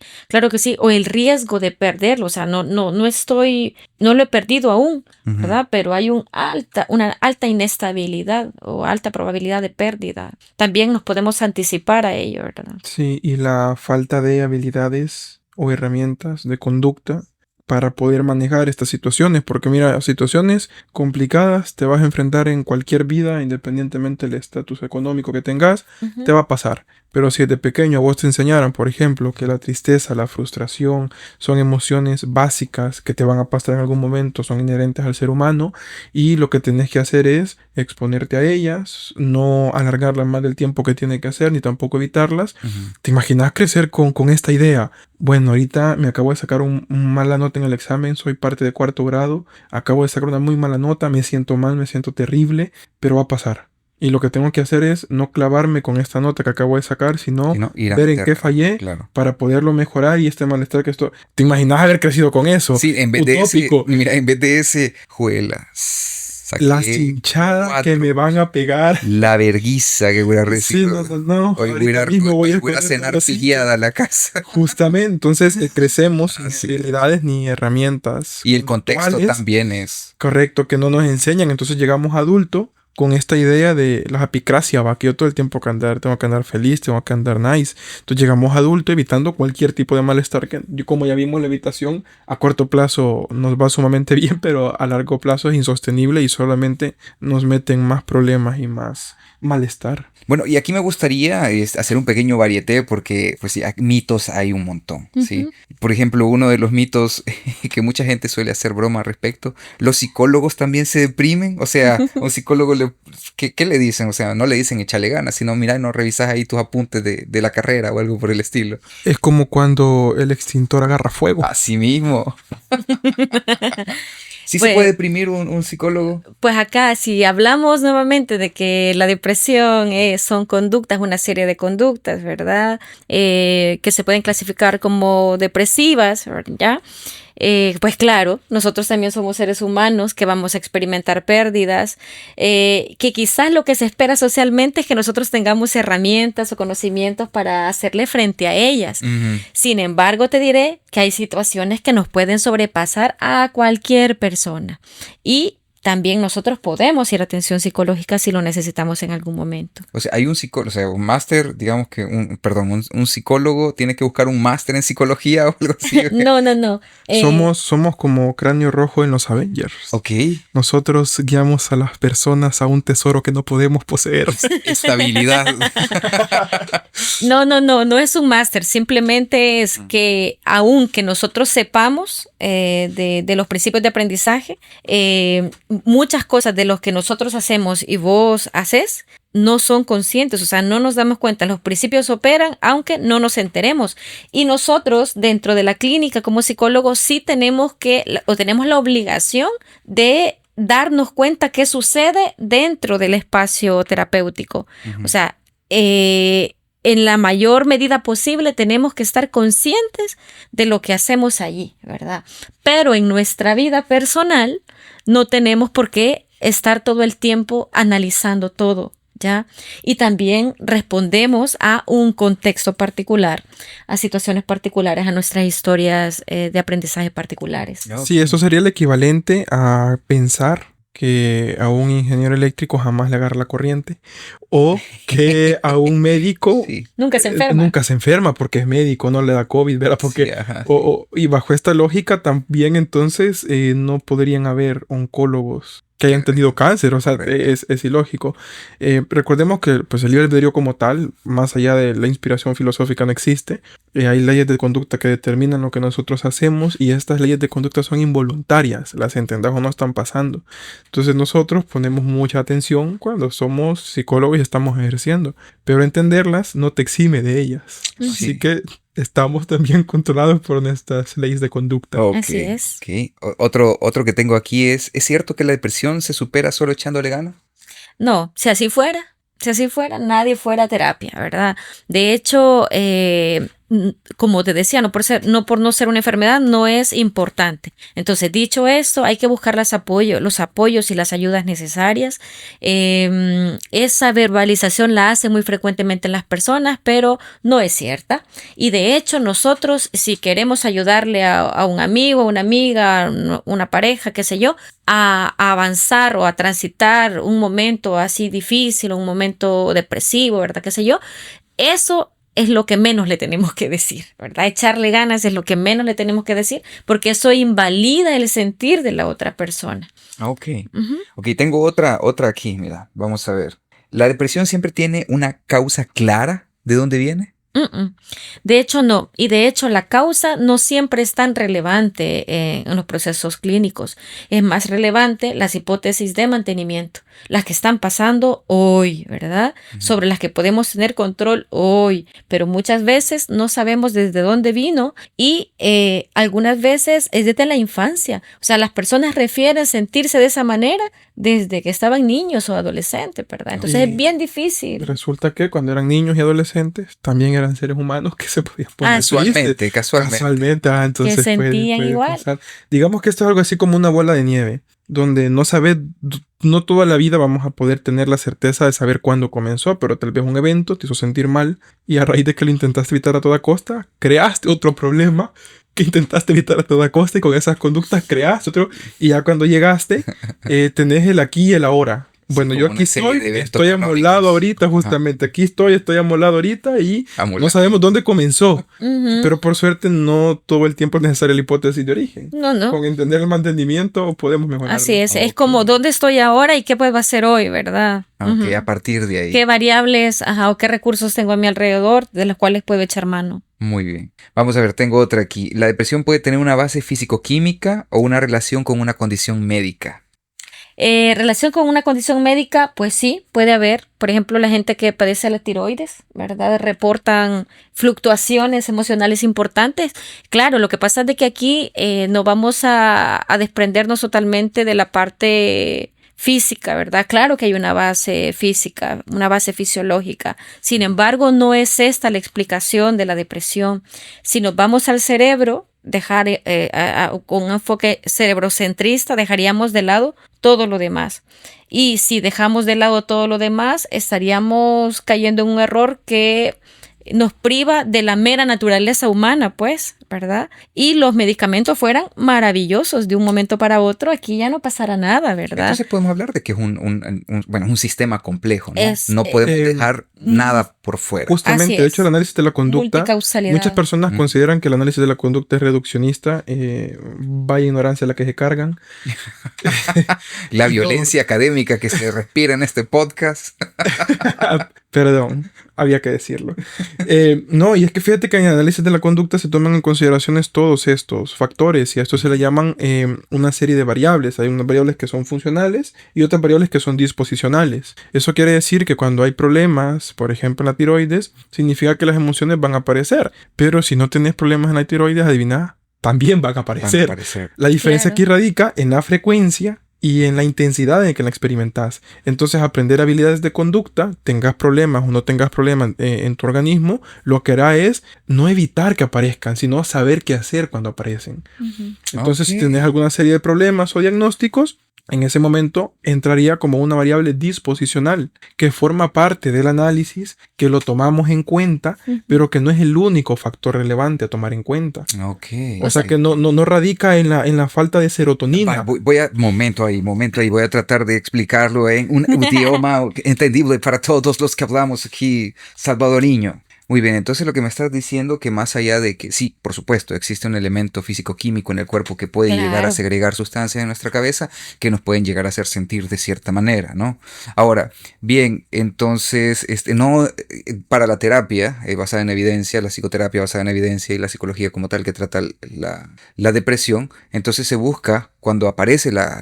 o el riesgo de perderlo, o sea, no lo he perdido aún, ¿verdad? Pero hay una alta inestabilidad o alta probabilidad de pérdida. También nos podemos anticipar a ello, ¿verdad? Sí, y la falta de habilidades o herramientas de conducta para poder manejar estas situaciones, porque mira, situaciones complicadas te vas a enfrentar en cualquier vida, independientemente del estatus económico que tengas, te va a pasar. Pero si desde pequeño a vos te enseñaran, por ejemplo, que la tristeza, la frustración son emociones básicas que te van a pasar en algún momento, son inherentes al ser humano, y lo que tenés que hacer es exponerte a ellas, no alargarlas más del tiempo que tiene que hacer, ni tampoco evitarlas. ¿Te imaginas crecer con esta idea? Bueno, ahorita me acabo de sacar una mala nota en el examen, soy parte de 4º grado, acabo de sacar una muy mala nota, me siento mal, me siento terrible, pero va a pasar. Y lo que tengo que hacer es no clavarme con esta nota que acabo de sacar, sino ver en qué fallé, claro, para poderlo mejorar y este malestar que esto... ¿Te imaginas haber crecido con eso? Sí, en vez de ese, juelas. La cinchada que me van a pegar. La verguiza que voy a recibir. Sí, no. Hoy voy a cenar pillada a la casa. Justamente, entonces crecemos sin habilidades ni herramientas. Y el contexto también es... Correcto, que no nos enseñan. Entonces llegamos adultos con esta idea de la apicracia, va, que yo todo el tiempo tengo que andar feliz, tengo que andar nice. Entonces llegamos adultos evitando cualquier tipo de malestar que, como ya vimos, la evitación a corto plazo nos va sumamente bien, pero a largo plazo es insostenible y solamente nos mete en más problemas y más malestar. Bueno, y aquí me gustaría hacer un pequeño varieté porque pues, sí, mitos hay un montón, ¿sí? Por ejemplo, uno de los mitos que mucha gente suele hacer broma al respecto, los psicólogos también se deprimen, o sea, a un psicólogo, ¿qué le dicen? O sea, no le dicen échale ganas, sino mira, no revisas ahí tus apuntes de la carrera o algo por el estilo. Es como cuando el extintor agarra fuego. Así mismo. ¿Sí Pues, se puede deprimir un psicólogo? Pues acá, si hablamos nuevamente de que la depresión son conductas, una serie de conductas, ¿verdad? Que se pueden clasificar como depresivas, ¿ya? Pues claro, nosotros también somos seres humanos que vamos a experimentar pérdidas, que quizás lo que se espera socialmente es que nosotros tengamos herramientas o conocimientos para hacerle frente a ellas. Sin embargo, te diré que hay situaciones que nos pueden sobrepasar a cualquier persona y también nosotros podemos ir a atención psicológica si lo necesitamos en algún momento. O sea, hay un psicólogo, o sea, un máster, digamos que, un psicólogo tiene que buscar un máster en psicología o algo así. No. Somos como Cráneo Rojo en los Avengers. Ok. Nosotros guiamos a las personas a un tesoro que no podemos poseer. Estabilidad. No es un máster, simplemente es que aunque nosotros sepamos de los principios de aprendizaje, muchas cosas de los que nosotros hacemos y vos haces no son conscientes, o sea, no nos damos cuenta. Los principios operan aunque no nos enteremos. Y nosotros dentro de la clínica como psicólogos sí tenemos la obligación de darnos cuenta qué sucede dentro del espacio terapéutico. O sea, en la mayor medida posible tenemos que estar conscientes de lo que hacemos allí, ¿verdad? Pero en nuestra vida personal no tenemos por qué estar todo el tiempo analizando todo, ¿ya? Y también respondemos a un contexto particular, a situaciones particulares, a nuestras historias de aprendizaje particulares. Okay. Sí, eso sería el equivalente a pensar que a un ingeniero eléctrico jamás le agarra la corriente o que a un médico sí. Nunca se enferma porque es médico, no le da COVID, ¿verdad? Porque, sí, y bajo esta lógica también entonces no podrían haber oncólogos que hayan tenido cáncer, o sea, es ilógico. Recordemos que pues, el libre albedrío como tal, más allá de la inspiración filosófica, no existe. Hay leyes de conducta que determinan lo que nosotros hacemos y estas leyes de conducta son involuntarias, las entendamos o no están pasando. Entonces nosotros ponemos mucha atención cuando somos psicólogos y estamos ejerciendo, pero entenderlas no te exime de ellas. Sí. Así que estamos también controlados por nuestras leyes de conducta. Okay, así es. Okay. Otro que tengo aquí ¿es cierto que la depresión se supera solo echándole ganas? No, si así fuera, nadie fuera a terapia, ¿verdad? De hecho, como te decía, no por no ser una enfermedad, no es importante. Entonces, dicho esto, hay que buscar los apoyos y las ayudas necesarias. Esa verbalización la hace muy frecuentemente las personas, pero no es cierta. Y de hecho, nosotros, si queremos ayudarle a un amigo, una amiga, una pareja, qué sé yo, a avanzar o a transitar un momento así difícil, un momento depresivo, ¿verdad? Qué sé yo, eso es lo que menos le tenemos que decir, ¿verdad? Echarle ganas es lo que menos le tenemos que decir, porque eso invalida el sentir de la otra persona. Ok. Ok, tengo otra aquí, mira, vamos a ver. ¿La depresión siempre tiene una causa clara de dónde viene? De hecho, no. Y de hecho, la causa no siempre es tan relevante en los procesos clínicos. Es más relevante las hipótesis de mantenimiento, las que están pasando hoy, ¿verdad? Sobre las que podemos tener control hoy, pero muchas veces no sabemos desde dónde vino y algunas veces es desde la infancia. O sea, las personas refieren sentirse de esa manera desde que estaban niños o adolescentes, ¿verdad? Entonces es bien difícil. Resulta que cuando eran niños y adolescentes también eran seres humanos que se podían poner casualmente. Entonces que sentían puede igual. pasar. Digamos que esto es algo así como una bola de nieve, donde no toda la vida vamos a poder tener la certeza de saber cuándo comenzó, pero tal vez un evento te hizo sentir mal y a raíz de que lo intentaste evitar a toda costa, creaste otro problema que intentaste evitar a toda costa y con esas conductas creaste otro y ya cuando llegaste tenés el aquí y el ahora. Bueno, sí, yo aquí estoy amolado ahorita, justamente. Aquí estoy amolado ahorita y no sabemos dónde comenzó. Pero por suerte no todo el tiempo es necesaria la hipótesis de origen. No. Con entender el mantenimiento podemos mejorarlo. Así es como dónde estoy ahora y qué puedo hacer hoy, ¿verdad? Ok, a partir de ahí. ¿Qué variables o qué recursos tengo a mi alrededor de los cuales puedo echar mano? Muy bien. Vamos a ver, tengo otra aquí. ¿La depresión puede tener una base físico-química o una relación con una condición médica? Relación con una condición médica, pues sí, puede haber. Por ejemplo, la gente que padece la tiroides, ¿verdad? Reportan fluctuaciones emocionales importantes. Claro, lo que pasa es de que aquí no vamos a desprendernos totalmente de la parte física, ¿verdad? Claro que hay una base física, una base fisiológica. Sin embargo, no es esta la explicación de la depresión. Si nos vamos al cerebro, con un enfoque cerebrocentrista, dejaríamos de lado todo lo demás. Y si dejamos de lado todo lo demás, estaríamos cayendo en un error que nos priva de la mera naturaleza humana, pues, ¿verdad? Y los medicamentos fueran maravillosos de un momento para otro, aquí ya no pasará nada, ¿verdad? Entonces podemos hablar de que es un sistema complejo, ¿no? No podemos dejar nada por fuera. Justamente, de hecho, el análisis de la conducta, muchas personas consideran que el análisis de la conducta es reduccionista, vaya ignorancia a la que se cargan. La violencia académica que se respira en este podcast. Perdón, había que decirlo. No, y es que fíjate que en el análisis de la conducta se toman en consideraciones todos estos factores y a esto se le llaman una serie de variables. Hay unas variables que son funcionales y otras variables que son disposicionales. Eso quiere decir que cuando hay problemas, por ejemplo en la tiroides, significa que las emociones van a aparecer. Pero si no tenés problemas en la tiroides, adivina, también van a aparecer. La diferencia aquí radica en la frecuencia y en la intensidad en que la experimentas. Entonces, aprender habilidades de conducta, tengas problemas o no tengas problemas en tu organismo, lo que hará es no evitar que aparezcan, sino saber qué hacer cuando aparecen. Entonces, si tienes alguna serie de problemas o diagnósticos, en ese momento entraría como una variable disposicional que forma parte del análisis, que lo tomamos en cuenta, pero que no es el único factor relevante a tomar en cuenta. O sea que no radica en la falta de serotonina. Momento ahí, voy a tratar de explicarlo en un idioma entendible para todos los que hablamos aquí salvadoreño. Muy bien, entonces lo que me estás diciendo que más allá de que sí, por supuesto, existe un elemento físico-químico en el cuerpo que puede llegar a segregar sustancias en nuestra cabeza que nos pueden llegar a hacer sentir de cierta manera, ¿no? Ahora, bien, entonces, para la terapia basada en evidencia, la psicoterapia basada en evidencia y la psicología como tal que trata la depresión, entonces se busca cuando aparece la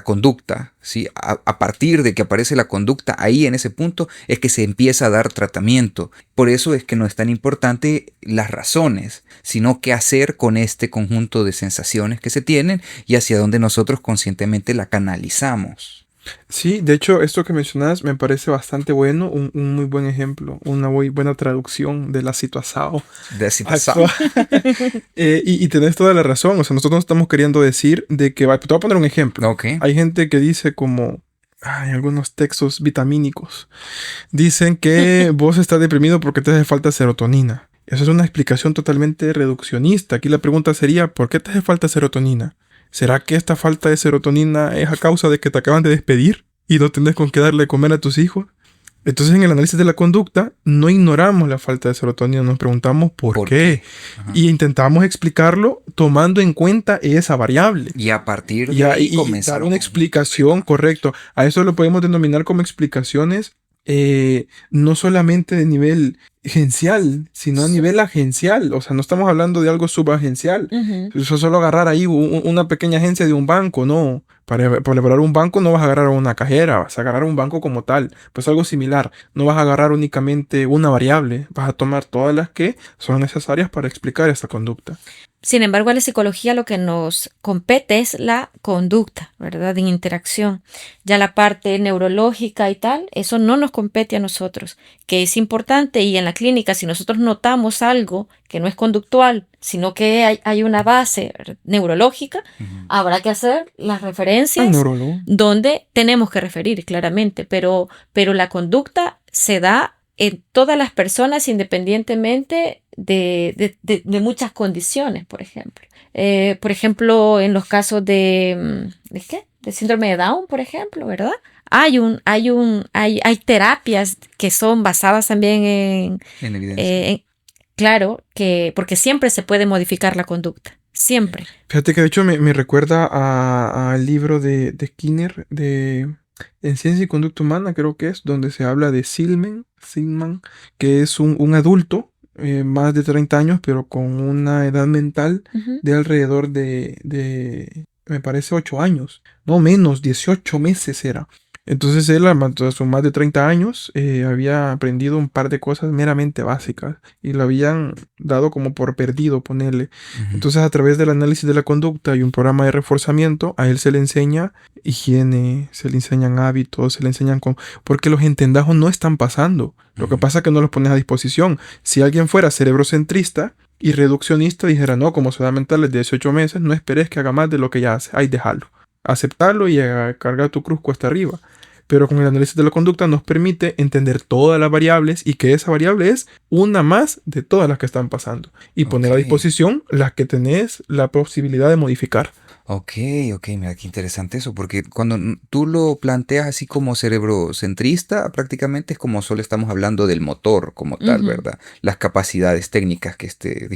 conducta, ¿sí? A partir de que aparece la conducta, ahí en ese punto es que se empieza a dar tratamiento. Por eso es que no es tan importante las razones, sino qué hacer con este conjunto de sensaciones que se tienen y hacia dónde nosotros conscientemente la canalizamos. Sí, de hecho, esto que mencionas me parece bastante bueno, un muy buen ejemplo, una muy buena traducción de la situación. Y tenés toda la razón, o sea, nosotros no estamos queriendo decir de que, te voy a poner un ejemplo. Okay. Hay gente que dice como, algunos textos vitamínicos, dicen que vos estás deprimido porque te hace falta serotonina. Eso es una explicación totalmente reduccionista. Aquí la pregunta sería, ¿por qué te hace falta serotonina? ¿Será que esta falta de serotonina es a causa de que te acaban de despedir y no tenés con qué darle de comer a tus hijos? Entonces, en el análisis de la conducta, no ignoramos la falta de serotonina, nos preguntamos por qué. Y intentamos explicarlo tomando en cuenta esa variable. Y a partir de ahí comenzar una explicación, correcto. A eso lo podemos denominar como explicaciones no solamente de nivel gerencial, sino a nivel agencial. O sea, no estamos hablando de algo subagencial. Eso es solo agarrar ahí una pequeña agencia de un banco, no. Para elaborar un banco no vas a agarrar a una cajera, vas a agarrar un banco como tal. Pues algo similar. No vas a agarrar únicamente una variable, vas a tomar todas las que son necesarias para explicar esta conducta. Sin embargo, a la psicología lo que nos compete es la conducta, ¿verdad? En interacción. Ya la parte neurológica y tal, eso no nos compete a nosotros, que es importante. Y en la clínica, si nosotros notamos algo que no es conductual, sino que hay una base neurológica, habrá que hacer las referencias donde tenemos que referir claramente. Pero la conducta se da en todas las personas independientemente de muchas condiciones, por ejemplo. Por ejemplo, en los casos de síndrome de Down, por ejemplo, ¿verdad? Hay terapias que son basadas también en evidencia. Claro, porque siempre se puede modificar la conducta. Siempre. Fíjate que de hecho me recuerda al libro de Skinner en Ciencia y Conducta Humana, creo que es, donde se habla de Silman, que es un adulto, más de 30 años, pero con una edad mental de alrededor de, me parece, 8 años. No menos, 18 meses era. Entonces él, a sus más de 30 años, había aprendido un par de cosas meramente básicas y lo habían dado como por perdido, ponerle. Entonces, a través del análisis de la conducta y un programa de reforzamiento, a él se le enseña higiene, se le enseñan hábitos, se le enseñan porque los entendajos no están pasando. Lo que pasa es que no los pones a disposición. Si alguien fuera cerebrocentrista y reduccionista, dijera, no, como ciudad mental es de 18 meses, no esperes que haga más de lo que ya hace. Hay dejarlo. Aceptarlo y cargar tu cruz cuesta arriba. Pero con el análisis de la conducta nos permite entender todas las variables y que esa variable es una más de todas las que están pasando. Y poner a disposición las que tenés la posibilidad de modificar. Ok, mira qué interesante eso, porque cuando tú lo planteas así como cerebrocentrista, prácticamente es como solo estamos hablando del motor como tal, ¿verdad? Las capacidades técnicas que este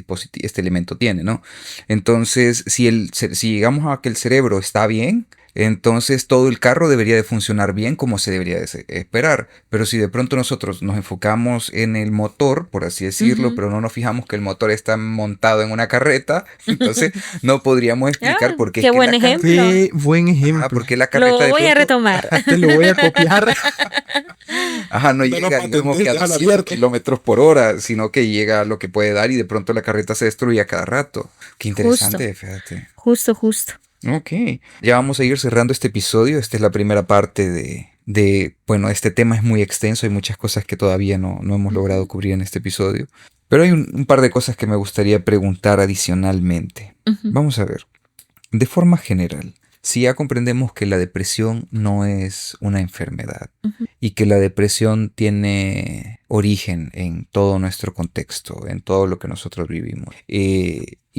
elemento tiene, ¿no? Entonces, si llegamos a que el cerebro está bien, entonces todo el carro debería de funcionar bien como se debería de esperar. Pero si de pronto nosotros nos enfocamos en el motor, por así decirlo, pero no nos fijamos que el motor está montado en una carreta, entonces no podríamos explicar por qué qué buen ejemplo. Qué buen ejemplo. Porque la carreta lo voy a retomar. Te lo voy a copiar. No llega, digamos, que a 100 kilómetros por hora, sino que llega a lo que puede dar y de pronto la carreta se destruye a cada rato. Qué interesante, fíjate. Justo. Ok, ya vamos a ir cerrando este episodio. Esta es la primera parte bueno, este tema es muy extenso, hay muchas cosas que todavía no hemos logrado cubrir en este episodio. Pero hay un par de cosas que me gustaría preguntar adicionalmente. Vamos a ver, de forma general, si ya comprendemos que la depresión no es una enfermedad y que la depresión tiene origen en todo nuestro contexto, en todo lo que nosotros vivimos,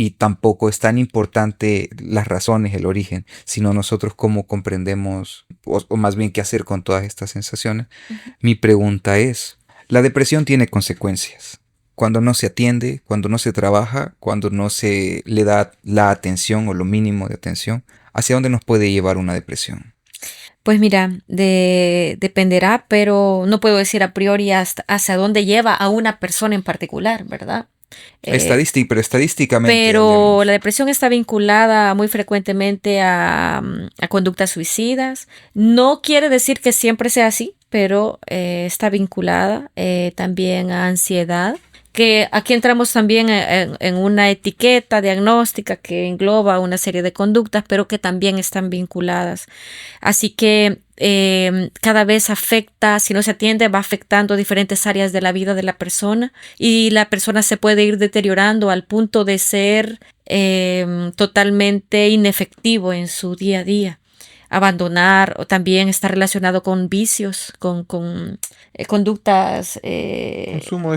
y tampoco es tan importante las razones, el origen, sino nosotros cómo comprendemos, o más bien qué hacer con todas estas sensaciones, mi pregunta es, la depresión tiene consecuencias. Cuando no se atiende, cuando no se trabaja, cuando no se le da la atención o lo mínimo de atención, ¿hacia dónde nos puede llevar una depresión? Pues mira, dependerá, pero no puedo decir a priori hacia dónde lleva a una persona en particular, ¿verdad? Pero estadísticamente. Pero la depresión está vinculada muy frecuentemente a conductas suicidas. No quiere decir que siempre sea así, pero está vinculada también a ansiedad. Que aquí entramos también en una etiqueta diagnóstica que engloba una serie de conductas, pero que también están vinculadas. Así que cada vez afecta, si no se atiende, va afectando diferentes áreas de la vida de la persona y la persona se puede ir deteriorando al punto de ser totalmente inefectivo en su día a día. Abandonar, o también está relacionado con vicios, con conductas,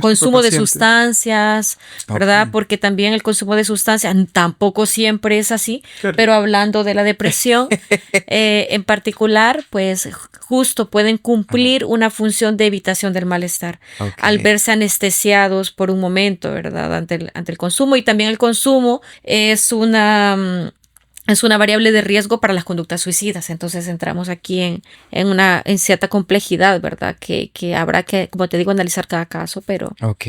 consumo de sustancias, ¿verdad? Porque también el consumo de sustancias tampoco siempre es así, pero hablando de la depresión en particular, pues justo pueden cumplir una función de evitación del malestar al verse anestesiados por un momento, ¿verdad? Ante el consumo, y también el consumo es una variable de riesgo para las conductas suicidas. Entonces entramos aquí en cierta complejidad, ¿verdad? Que habrá que, como te digo, analizar cada caso, pero... Ok.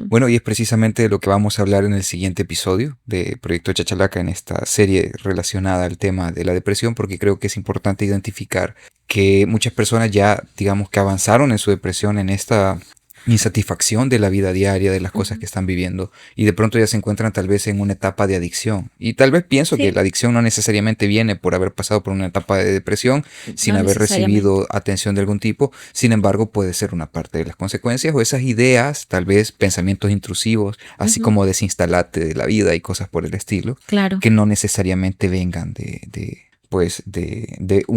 Bueno, y es precisamente de lo que vamos a hablar en el siguiente episodio de Proyecto Chachalaca, en esta serie relacionada al tema de la depresión, porque creo que es importante identificar que muchas personas ya, digamos, que avanzaron en su depresión, en esta insatisfacción de la vida diaria, de las cosas que están viviendo, y de pronto ya se encuentran tal vez en una etapa de adicción. Y tal vez pienso que la adicción no necesariamente viene por haber pasado por una etapa de depresión sin haber recibido atención de algún tipo. Sin embargo, puede ser una parte de las consecuencias, o esas ideas, tal vez pensamientos intrusivos, así como desinstalate de la vida y cosas por el estilo, que no necesariamente vengan de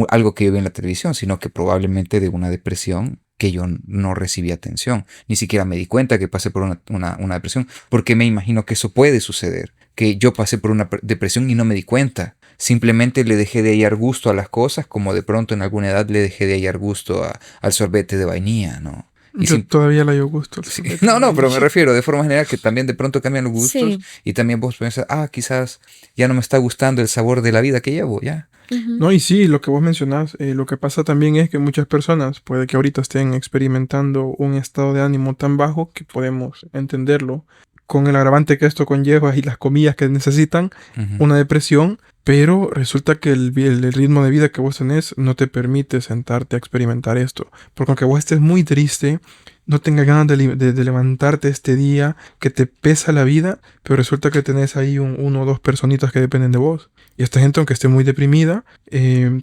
algo que yo veo en la televisión, sino que probablemente de una depresión que yo no recibí atención. Ni siquiera me di cuenta que pasé por una depresión, porque me imagino que eso puede suceder, que yo pasé por una depresión y no me di cuenta. simplemente le dejé de hallar gusto a las cosas, como de pronto en alguna edad le dejé de hallar gusto al sorbete de vainilla, ¿no? Yo todavía le hallo gusto al sí. sorbete. No, pero me refiero de forma general que también de pronto cambian los gustos, Sí. y también vos pensás, quizás ya no me está gustando el sabor de la vida que llevo, ya. No, y sí, lo que vos mencionás, lo que pasa también es que muchas personas puede que ahorita estén experimentando un estado de ánimo tan bajo que podemos entenderlo, con el agravante que esto conlleva y las comidas que necesitan, una depresión, pero resulta que el ritmo de vida que vos tenés no te permite sentarte a experimentar esto, porque aunque vos estés muy triste, no tengas ganas de levantarte este día, que te pesa la vida, pero resulta que tenés ahí uno o dos personitas que dependen de vos. Y esta gente, aunque esté muy deprimida,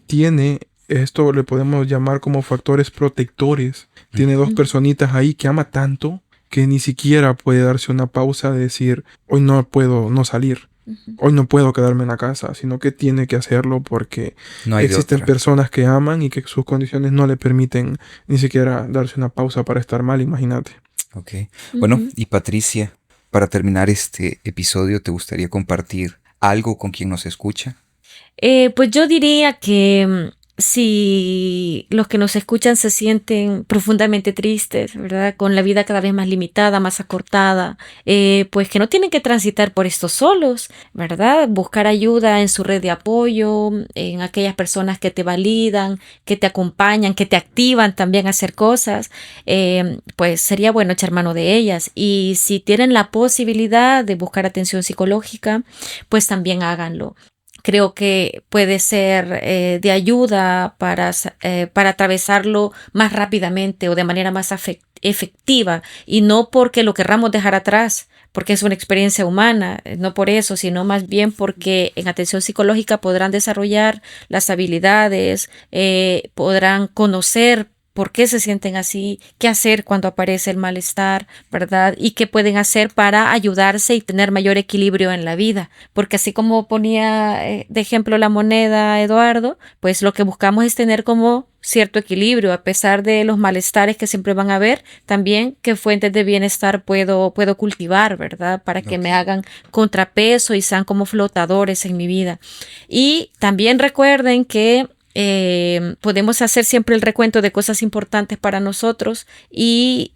tiene, esto le podemos llamar como factores protectores. Tiene dos personitas ahí que ama tanto que ni siquiera puede darse una pausa de decir, hoy no puedo no salir. Hoy no puedo quedarme en la casa, sino que tiene que hacerlo porque No hay existen personas que aman y que sus condiciones no le permiten ni siquiera darse una pausa para estar mal, imagínate. Ok. Bueno, y Patricia, para terminar este episodio, ¿te gustaría compartir algo con quien nos escucha? Pues yo diría que si los que nos escuchan se sienten profundamente tristes, ¿verdad? Con la vida cada vez más limitada, más acortada, pues que no tienen que transitar por esto solos, ¿verdad? Buscar ayuda en su red de apoyo, en aquellas personas que te validan, que te acompañan, que te activan también a hacer cosas, pues sería bueno echar mano de ellas. Y si tienen la posibilidad de buscar atención psicológica, pues también háganlo. Creo que puede ser de ayuda para atravesarlo más rápidamente o de manera más efectiva, y no porque lo querramos dejar atrás, porque es una experiencia humana, no por eso, sino más bien porque en atención psicológica podrán desarrollar las habilidades, podrán conocer por qué se sienten así, qué hacer cuando aparece el malestar, ¿verdad? Y qué pueden hacer para ayudarse y tener mayor equilibrio en la vida. Porque así como ponía de ejemplo la moneda Eduardo, pues lo que buscamos es tener como cierto equilibrio, a pesar de los malestares que siempre van a haber, también qué fuentes de bienestar puedo cultivar, ¿verdad? Para que me hagan contrapeso y sean como flotadores en mi vida. Y también recuerden que podemos hacer siempre el recuento de cosas importantes para nosotros y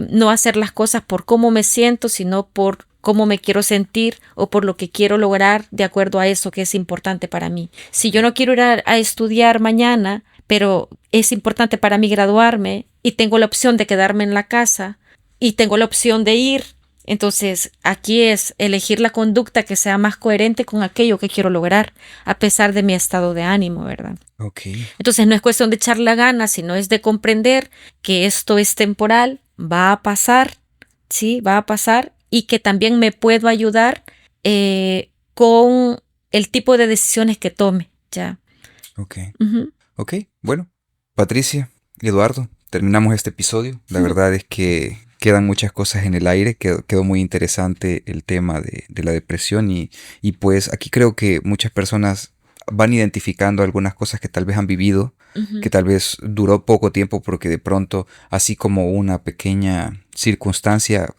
no hacer las cosas por cómo me siento, sino por cómo me quiero sentir o por lo que quiero lograr de acuerdo a eso que es importante para mí. Si yo no quiero ir a estudiar mañana, pero es importante para mí graduarme y tengo la opción de quedarme en la casa y tengo la opción de ir, entonces aquí es elegir la conducta que sea más coherente con aquello que quiero lograr, a pesar de mi estado de ánimo, ¿verdad? Okay. Entonces no es cuestión de echarle ganas, sino es de comprender que esto es temporal, va a pasar, sí, va a pasar, y que también me puedo ayudar con el tipo de decisiones que tome, ¿ya? Ok. Ok, bueno, Patricia, Eduardo, terminamos este episodio. La verdad es que quedan muchas cosas en el aire, quedó muy interesante el tema de la depresión y pues aquí creo que muchas personas van identificando algunas cosas que tal vez han vivido, que tal vez duró poco tiempo porque de pronto, así como una pequeña circunstancia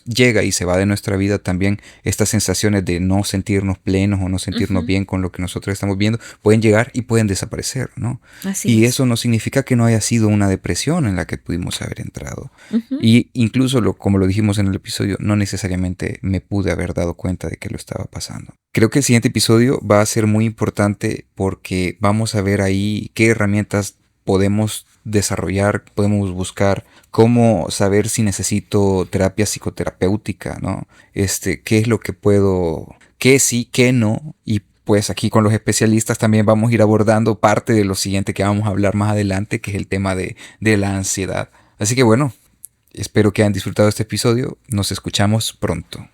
llega y se va de nuestra vida, también estas sensaciones de no sentirnos plenos o no sentirnos bien con lo que nosotros estamos viendo pueden llegar y pueden desaparecer, ¿no? Y eso no significa que no haya sido una depresión en la que pudimos haber entrado. Y incluso, como lo dijimos en el episodio, no necesariamente me pude haber dado cuenta de que lo estaba pasando. Creo que el siguiente episodio va a ser muy importante porque vamos a ver ahí qué herramientas podemos desarrollar, podemos buscar, cómo saber si necesito terapia psicoterapéutica, ¿no? Qué es lo que puedo, qué sí, qué no, y pues aquí con los especialistas también vamos a ir abordando parte de lo siguiente que vamos a hablar más adelante, que es el tema de la ansiedad. Así que bueno, espero que hayan disfrutado este episodio, nos escuchamos pronto.